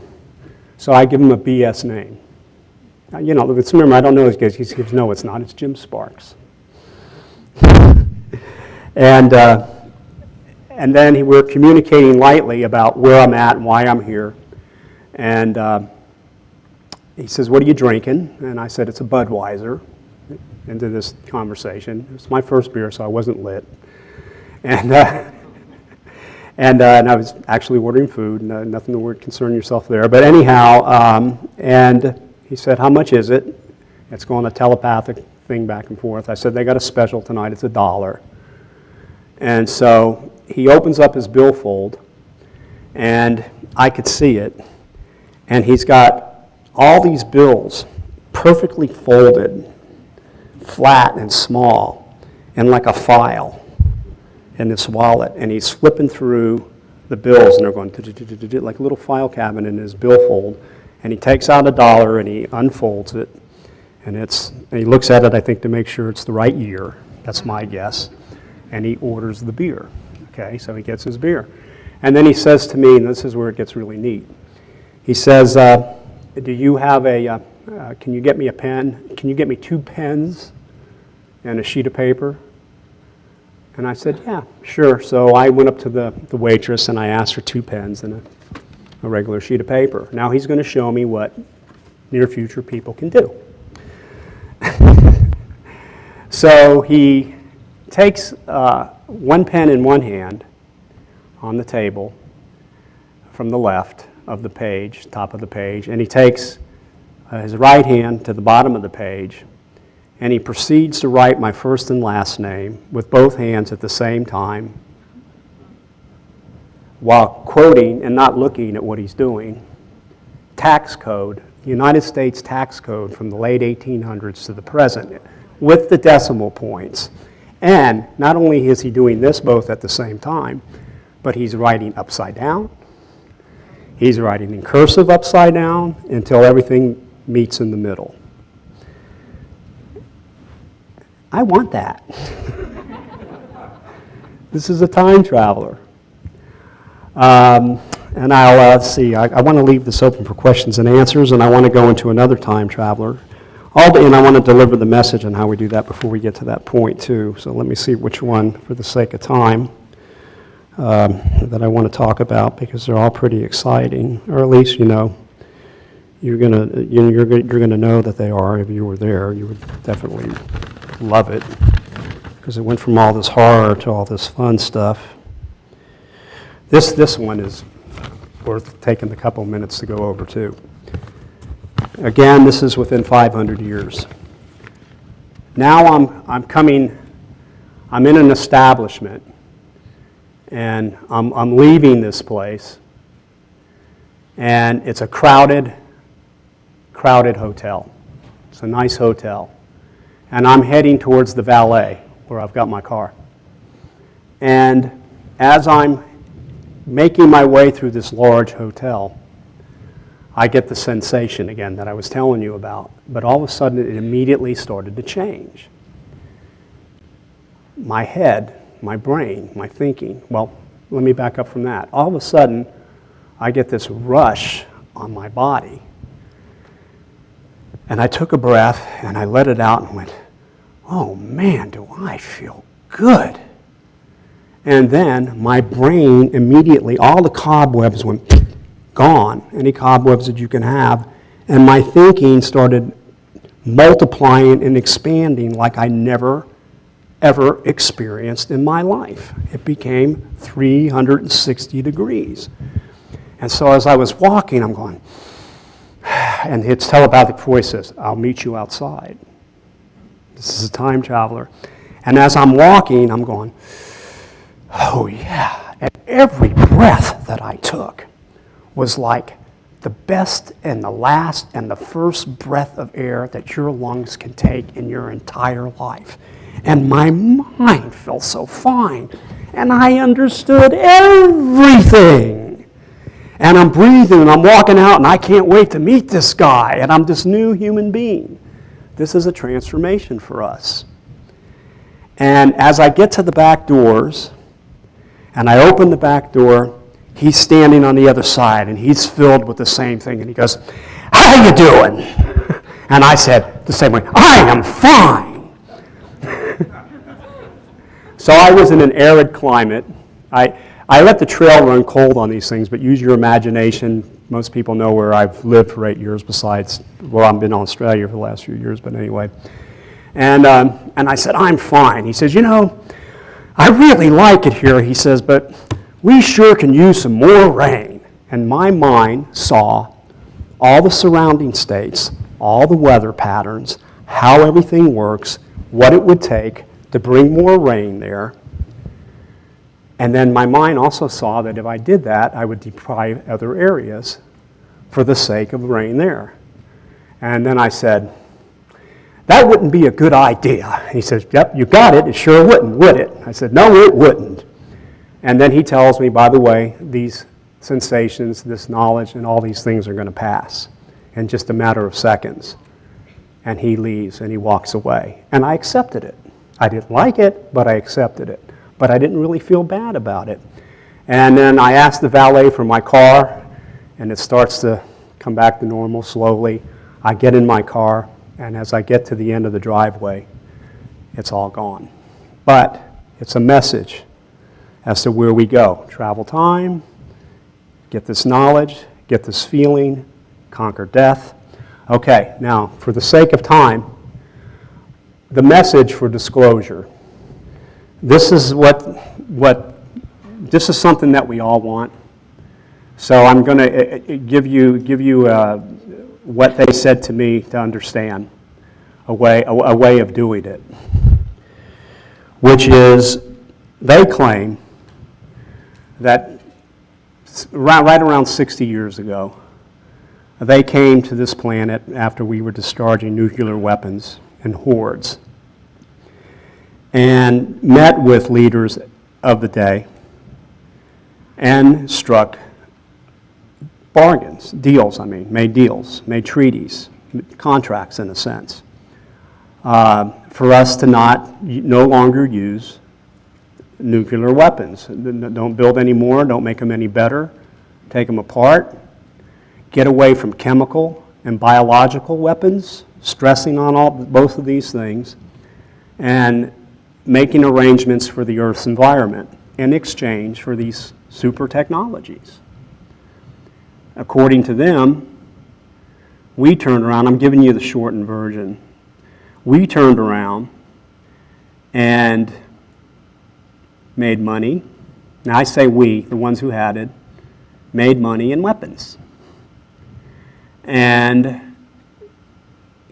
So I give him a BS name. Remember, I don't know his guess. He goes, "No, it's not. It's Jim Sparks." And then we're communicating lightly about where I'm at and why I'm here. And he says, "What are you drinking?" And I said, "It's a Budweiser," into this conversation. It was my first beer, so I wasn't lit. And I was actually ordering food, nothing to concern yourself there. But anyhow, and he said, "How much is it?" It's going a telepathic thing back and forth. I said, "They got a special tonight, it's $1. And so he opens up his billfold, and I could see it. And he's got all these bills perfectly folded, flat and small, and like a file in this wallet, and he's flipping through the bills, and they're going like a little file cabinet in his billfold, and he takes out $1 and he unfolds it, and he looks at it, I think, to make sure it's the right year. That's my guess. And he orders the beer. Okay, so he gets his beer. And then he says to me, and this is where it gets really neat, he says, "Do you have can you get me a pen? Can you get me 2 pens and a sheet of paper?" And I said, "Yeah, sure." So I went up to the waitress and I asked for 2 pens and a regular sheet of paper. Now he's going to show me what near future people can do. So he takes 1 pen in one hand on the table from the left of the page, top of the page, and he takes his right hand to the bottom of the page, and he proceeds to write my first and last name with both hands at the same time while quoting and not looking at what he's doing. Tax code, United States tax code from the late 1800s to the present with the decimal points. And not only is he doing this both at the same time, but he's writing upside down. He's writing in cursive upside down until everything meets in the middle. I want that. This is a time traveler. And I'll see, I want to leave this open for questions and answers, and I want to go into another time traveler. And I want to deliver the message on how we do that before we get to that point, too. So let me see which one, for the sake of time, that I want to talk about, because they're all pretty exciting, or at least, you're gonna know that they are. If you were there, you would definitely love it, because it went from all this horror to all this fun stuff. This one is worth taking a couple minutes to go over, too. Again, this is within 500 years. Now I'm in an establishment, and I'm leaving this place, and it's a crowded hotel. It's a nice hotel. And I'm heading towards the valet, where I've got my car. And as I'm making my way through this large hotel, I get the sensation again that I was telling you about, but all of a sudden it immediately started to change. My head, my brain, my thinking, well, let me back up from that. All of a sudden, I get this rush on my body. And I took a breath and I let it out and went, oh man, do I feel good. And then my brain immediately, all the cobwebs went gone, any cobwebs that you can have, and my thinking started multiplying and expanding like I never, ever experienced in my life. It became 360 degrees. And so as I was walking, I'm going, and its telepathic voice says, I'll meet you outside. This is a time traveler. And as I'm walking, I'm going, oh yeah. And every breath that I took was like the best and the last and the first breath of air that your lungs can take in your entire life. And my mind felt so fine. And I understood everything. And I'm breathing and I'm walking out and I can't wait to meet this guy. And I'm this new human being. This is a transformation for us. And as I get to the back doors, and I open the back door, he's standing on the other side, and he's filled with the same thing. And he goes, how you doing? And I said the same way, I am fine. So I was in an arid climate. I let the trail run cold on these things, but use your imagination. Most people know where I've lived for 8 years besides, well, I've been in Australia for the last few years, but anyway. And I said, I'm fine. He says, I really like it here, he says, but we sure can use some more rain. And my mind saw all the surrounding states, all the weather patterns, how everything works, what it would take to bring more rain there. And then my mind also saw that if I did that, I would deprive other areas for the sake of rain there. And then I said, that wouldn't be a good idea. He says, yep, you got it. It sure wouldn't, would it? I said, no, it wouldn't. And then he tells me, by the way, these sensations, this knowledge, and all these things are going to pass in just a matter of seconds. And he leaves and he walks away. And I accepted it. I didn't like it, but I accepted it. But I didn't really feel bad about it. And then I asked the valet for my car, and it starts to come back to normal slowly. I get in my car, and as I get to the end of the driveway, it's all gone. But it's a message as to where we go. Travel time, get this knowledge, get this feeling, conquer death. Okay, now, for the sake of time, the message for disclosure. This is this is something that we all want. So I'm going to give you what they said to me to understand, a way of doing it, which is they claim that right around 60 years ago, they came to this planet after we were discharging nuclear weapons in hordes and met with leaders of the day and struck bargains, made deals, made treaties, contracts in a sense, for us to no longer use nuclear weapons. Don't build any more, don't make them any better, take them apart, get away from chemical and biological weapons, stressing on both of these things, and making arrangements for the Earth's environment in exchange for these super technologies. According to them, we turned around, I'm giving you the shortened version, we turned around and made money. Now I say we, the ones who had it, made money in weapons. And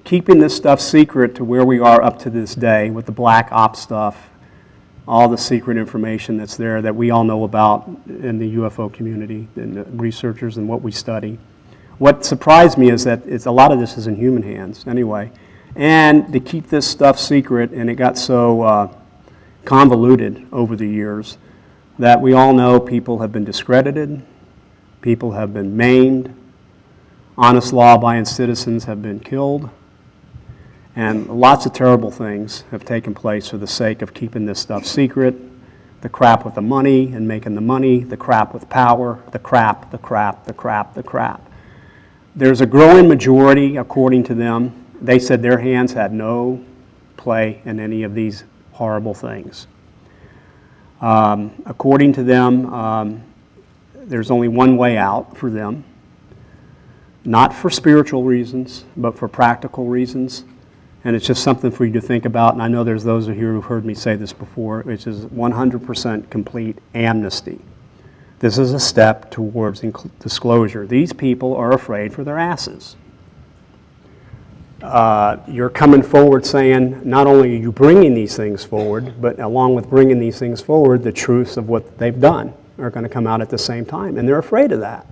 keeping this stuff secret to where we are up to this day with the black ops stuff, all the secret information that's there that we all know about in the UFO community and the researchers and what we study. What surprised me is that a lot of this is in human hands anyway. And to keep this stuff secret, and it got so convoluted over the years that we all know people have been discredited, people have been maimed, honest law-abiding citizens have been killed, and lots of terrible things have taken place for the sake of keeping this stuff secret. The crap with the money and making the money, the crap with power, the crap. There's a growing majority, according to them, they said their hands had no play in any of these horrible things. According to them, there's only one way out for them, not for spiritual reasons, but for practical reasons. And it's just something for you to think about. And I know there's those of you who've heard me say this before, which is 100% complete amnesty. This is a step towards disclosure. These people are afraid for their asses. You're coming forward saying, not only are you bringing these things forward, but along with bringing these things forward, the truths of what they've done are going to come out at the same time. And they're afraid of that.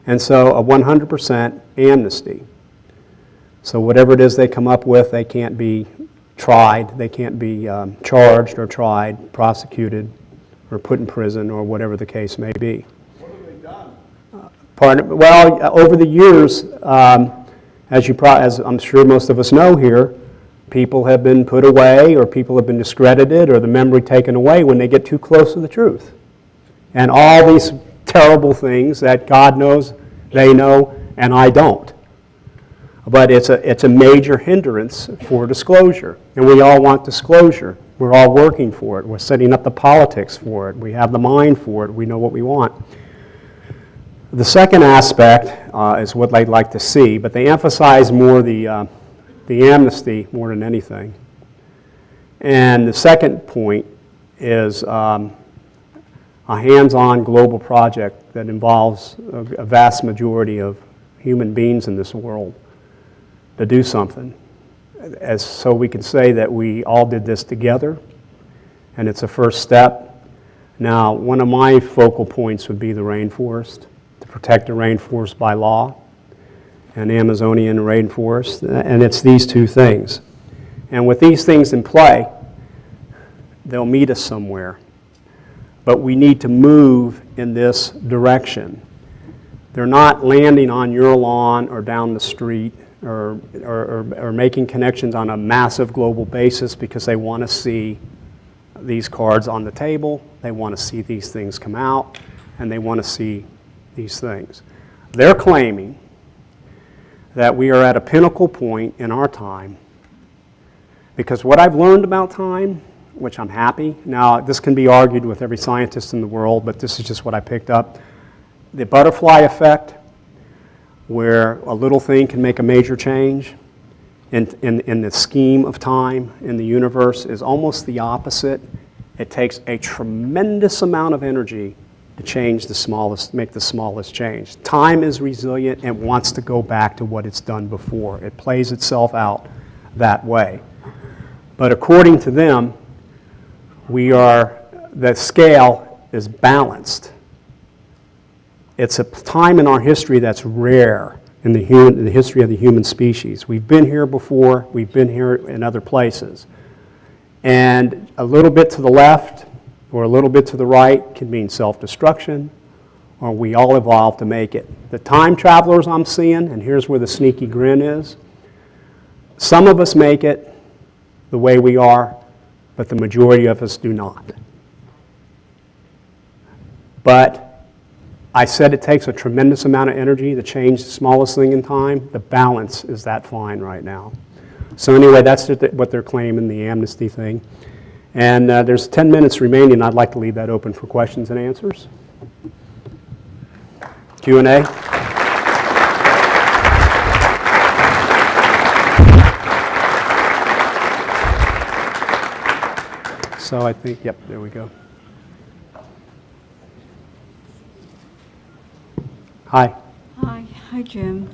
And so a 100% amnesty. So whatever it is they come up with, they can't be tried, they can't be charged or tried, prosecuted, or put in prison, or whatever the case may be. What have they done? Well, over the years, as I'm sure most of us know here, people have been put away, or people have been discredited, or the memory taken away when they get too close to the truth. And all these terrible things that God knows, they know, and I don't. But it's a major hindrance for disclosure. And we all want disclosure. We're all working for it. We're setting up the politics for it. We have the mind for it. We know what we want. The second aspect is what they'd like to see, but they emphasize more the amnesty more than anything. And the second point is a hands-on global project that involves a vast majority of human beings in this world to do something, so we can say that we all did this together, and it's a first step. Now, one of my focal points would be the rainforest, to protect the rainforest by law, and Amazonian rainforest, and it's these two things. And with these things in play, they'll meet us somewhere. But we need to move in this direction. They're not landing on your lawn or down the street or making connections on a massive global basis because they want to see these cards on the table, they want to see these things come out, and they want to see these things. They're claiming that we are at a pinnacle point in our time, because what I've learned about time, which I'm happy, now this can be argued with every scientist in the world, but this is just what I picked up. The butterfly effect, where a little thing can make a major change in the scheme of time in the universe, is almost the opposite. It takes a tremendous amount of energy to make the smallest change. Time is resilient and wants to go back to what it's done before. It plays itself out that way. But according to them, the scale is balanced. It's a time in our history that's rare in the history of the human species. We've been here before, we've been here in other places. And a little bit to the left or a little bit to the right can mean self-destruction, or we all evolved to make it. The time travelers I'm seeing, and here's where the sneaky grin is, some of us make it, the way we are, but the majority of us do not. But I said it takes a tremendous amount of energy to change the smallest thing in time. The balance is that fine right now. So anyway, that's what they're claiming, the amnesty thing. And there's 10 minutes remaining. I'd like to leave that open for questions and answers. Q&A? So I think, yep, there we go. Hi. Hi, Jim.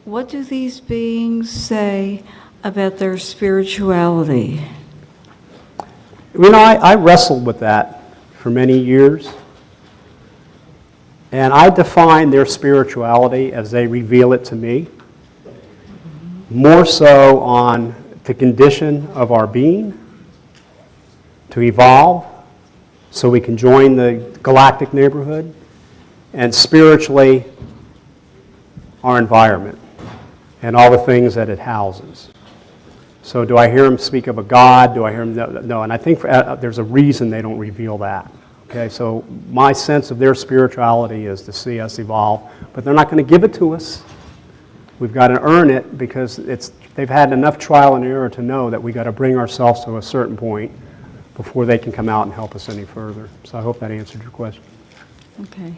What do these beings say about their spirituality? You know, I wrestled with that for many years. And I define their spirituality as they reveal it to me, more so on the condition of our being, to evolve so we can join the galactic neighborhood, and spiritually, our environment and all the things that it houses. So do I hear them speak of a God? Do I hear them? No, and I think there's a reason they don't reveal that. Okay, so my sense of their spirituality is to see us evolve, but they're not going to give it to us. We've got to earn it because they've had enough trial and error to know that we've got to bring ourselves to a certain point before they can come out and help us any further. So I hope that answered your question. Okay.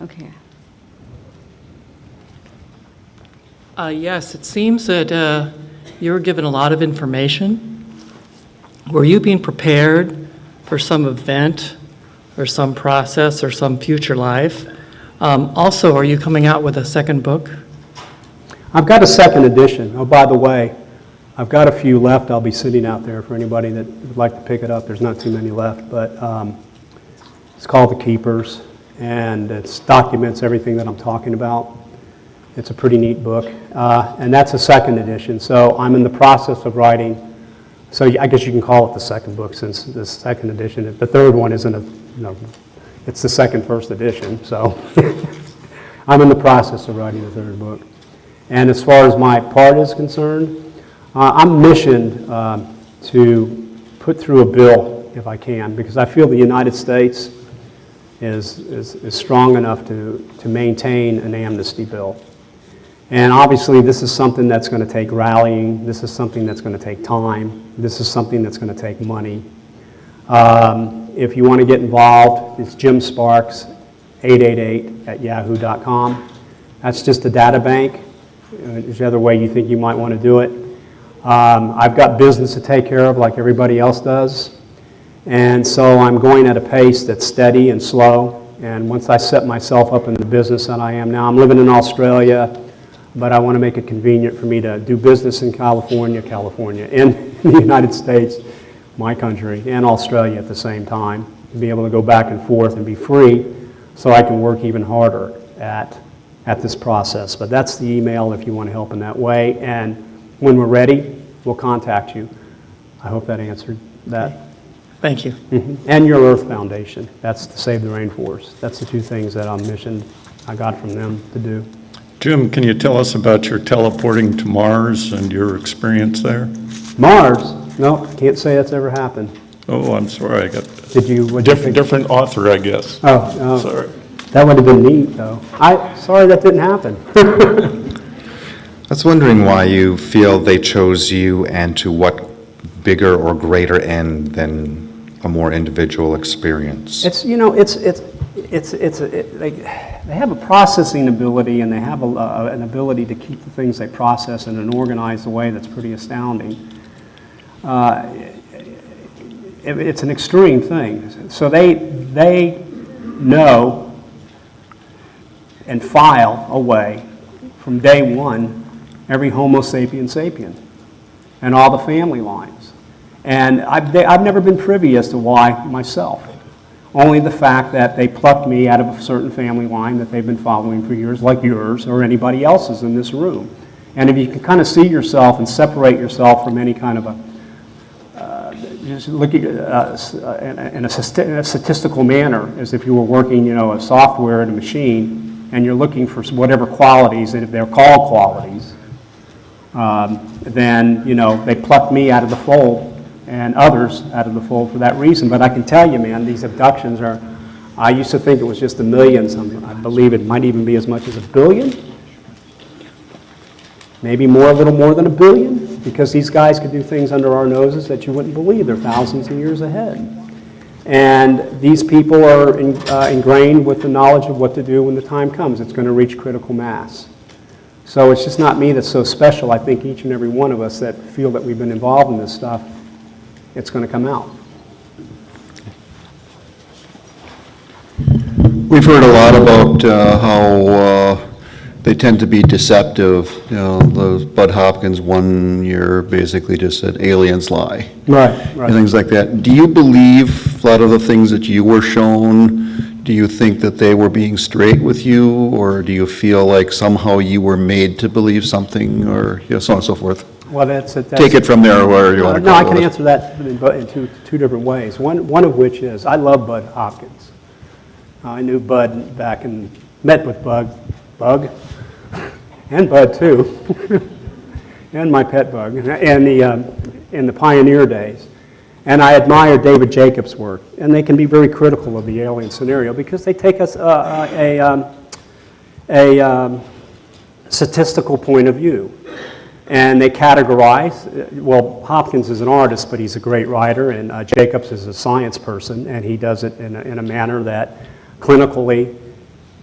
Okay. Yes, it seems that you were given a lot of information. Were you being prepared for some event or some process or some future life? Also, are you coming out with a second book? I've got a second edition. Oh, by the way, I've got a few left. I'll be sitting out there for anybody that would like to pick it up. There's not too many left, but it's called The Keepers, and it documents everything that I'm talking about. It's a pretty neat book, and that's a second edition. So I'm in the process of writing. So I guess you can call it the second book since the second edition. The third one isn't it's the first edition. So I'm in the process of writing the third book. And as far as my part is concerned, I'm missioned to put through a bill if I can, because I feel the United States is strong enough to maintain an amnesty bill. And obviously this is something that's going to take rallying, this is something that's going to take time, this is something that's going to take money. If you want to get involved, it's Jim Sparks, 888@yahoo.com. That's just a data bank. There's the other way you think you might want to do it. I've got business to take care of like everybody else does. And so I'm going at a pace that's steady and slow. And once I set myself up in the business that I am now, I'm living in Australia, but I want to make it convenient for me to do business in California, in the United States, my country, and Australia at the same time, to be able to go back and forth and be free so I can work even harder at this process. But that's the email if you want to help in that way. And when we're ready, we'll contact you. I hope that answered that. Okay. Thank you. Mm-hmm. And your Earth Foundation. That's to save the rainforest. That's the two things that I got from them to do. Jim, can you tell us about your teleporting to Mars and your experience there? Mars? No, can't say that's ever happened. Oh, I'm sorry, I got different author, I guess. Oh, sorry. That would have been neat, though. Sorry that didn't happen. I was wondering why you feel they chose you and to what bigger or greater end than a more individual experience. They have a processing ability, and they have an ability to keep the things they process in an organized way that's pretty astounding. It's an extreme thing. So they know and file away from day one every Homo sapien sapien and all the family lines. And I've never been privy as to why myself. Only the fact that they plucked me out of a certain family line that they've been following for years, like yours or anybody else's in this room. And if you can kind of see yourself and separate yourself from any kind of just look at in a statistical manner, as if you were working, a software in a machine, and you're looking for whatever qualities, and if they're called qualities, then, you know, they plucked me out of the fold and others out of the fold for that reason. But I can tell you, man, these abductions are, I used to think it was just a million. I believe it might even be as much as 1 billion. Maybe more, a little more than 1 billion, because these guys could do things under our noses that you wouldn't believe. They're thousands of years ahead. And these people are ingrained with the knowledge of what to do when the time comes. It's going to reach critical mass. So it's just not me that's so special. I think each and every one of us that feel that we've been involved in this stuff, it's going to come out. We've heard a lot about how they tend to be deceptive. You know, those Bud Hopkins 1 year basically just said aliens lie. Right, And things like that. Do you believe a lot of the things that you were shown? Do you think that they were being straight with you, or do you feel like somehow you were made to believe something, or so on and so forth? Well, that's Take it from there, where you want to go. No, I can answer that in two different ways. One of which is, I love Bud Hopkins. I knew Bud back and met with Bug, and Bud too, and my pet Bug, in the pioneer days. And I admire David Jacobs' work, and they can be very critical of the alien scenario because they take us a statistical point of view. And they categorize, well, Hopkins is an artist, but he's a great writer, and Jacobs is a science person, and he does it in a manner that clinically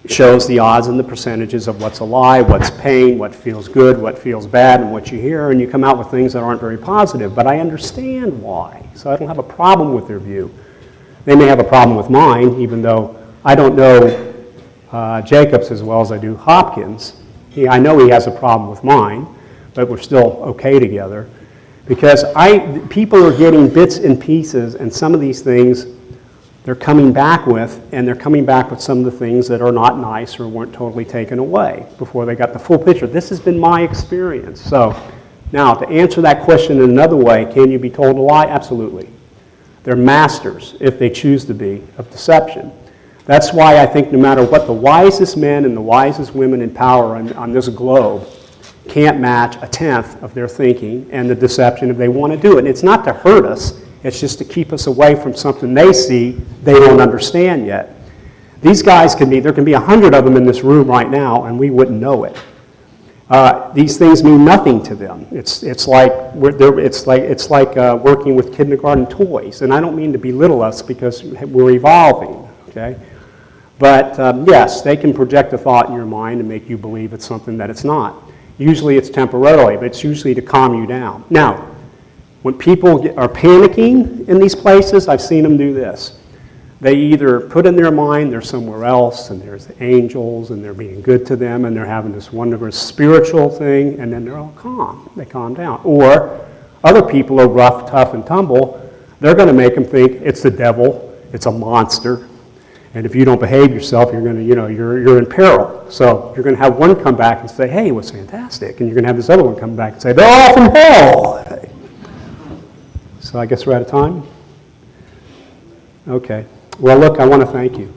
shows the odds and the percentages of what's a lie, what's pain, what feels good, what feels bad, and what you hear, and you come out with things that aren't very positive. But I understand why, so I don't have a problem with their view. They may have a problem with mine, even though I don't know Jacobs as well as I do Hopkins. I know he has a problem with mine, but we're still okay together. Because people are getting bits and pieces, and some of these things they're coming back with, and they're coming back with some of the things that are not nice or weren't totally taken away before they got the full picture. This has been my experience. So now, to answer that question in another way, can you be told a lie? Absolutely. They're masters, if they choose to be, of deception. That's why I think no matter what, the wisest men and the wisest women in power on this globe can't match 1/10 of their thinking and the deception if they want to do it. And it's not to hurt us. It's just to keep us away from something they see they don't understand yet. These guys there can be 100 of them in this room right now, and we wouldn't know it. These things mean nothing to them. It's like working with kindergarten toys, and I don't mean to belittle us because we're evolving. Okay, but yes, they can project a thought in your mind and make you believe it's something that it's not. Usually, it's temporarily, but it's usually to calm you down. Now, when people are panicking in these places, I've seen them do this. They either put in their mind they're somewhere else, and there's angels, and they're being good to them, and they're having this wonderful spiritual thing, and then they're all calm. They calm down. Or other people are rough, tough, and tumble. They're going to make them think it's the devil, it's a monster, and if you don't behave yourself, you're going to, you're in peril. So you're going to have one come back and say, "Hey, it was fantastic," and you're going to have this other one come back and say, "They're all from hell." So I guess we're out of time? Okay. Well, look, I want to thank you.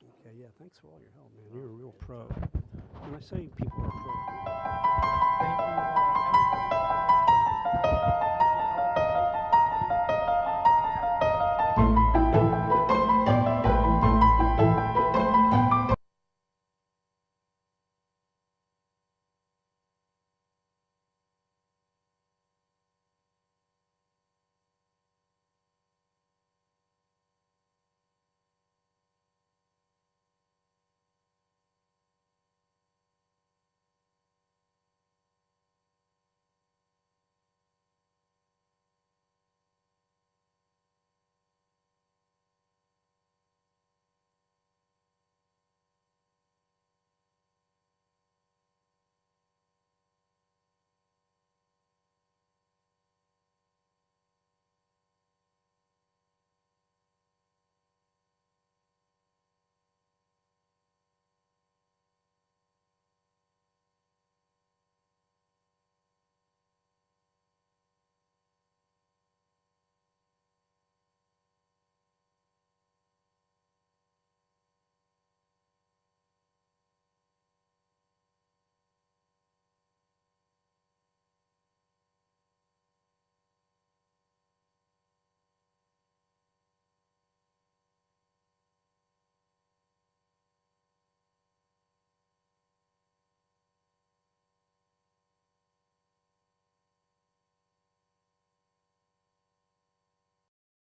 Okay, yeah, thanks for all your help, man. You're a real pro. When I say people are pro, thank you.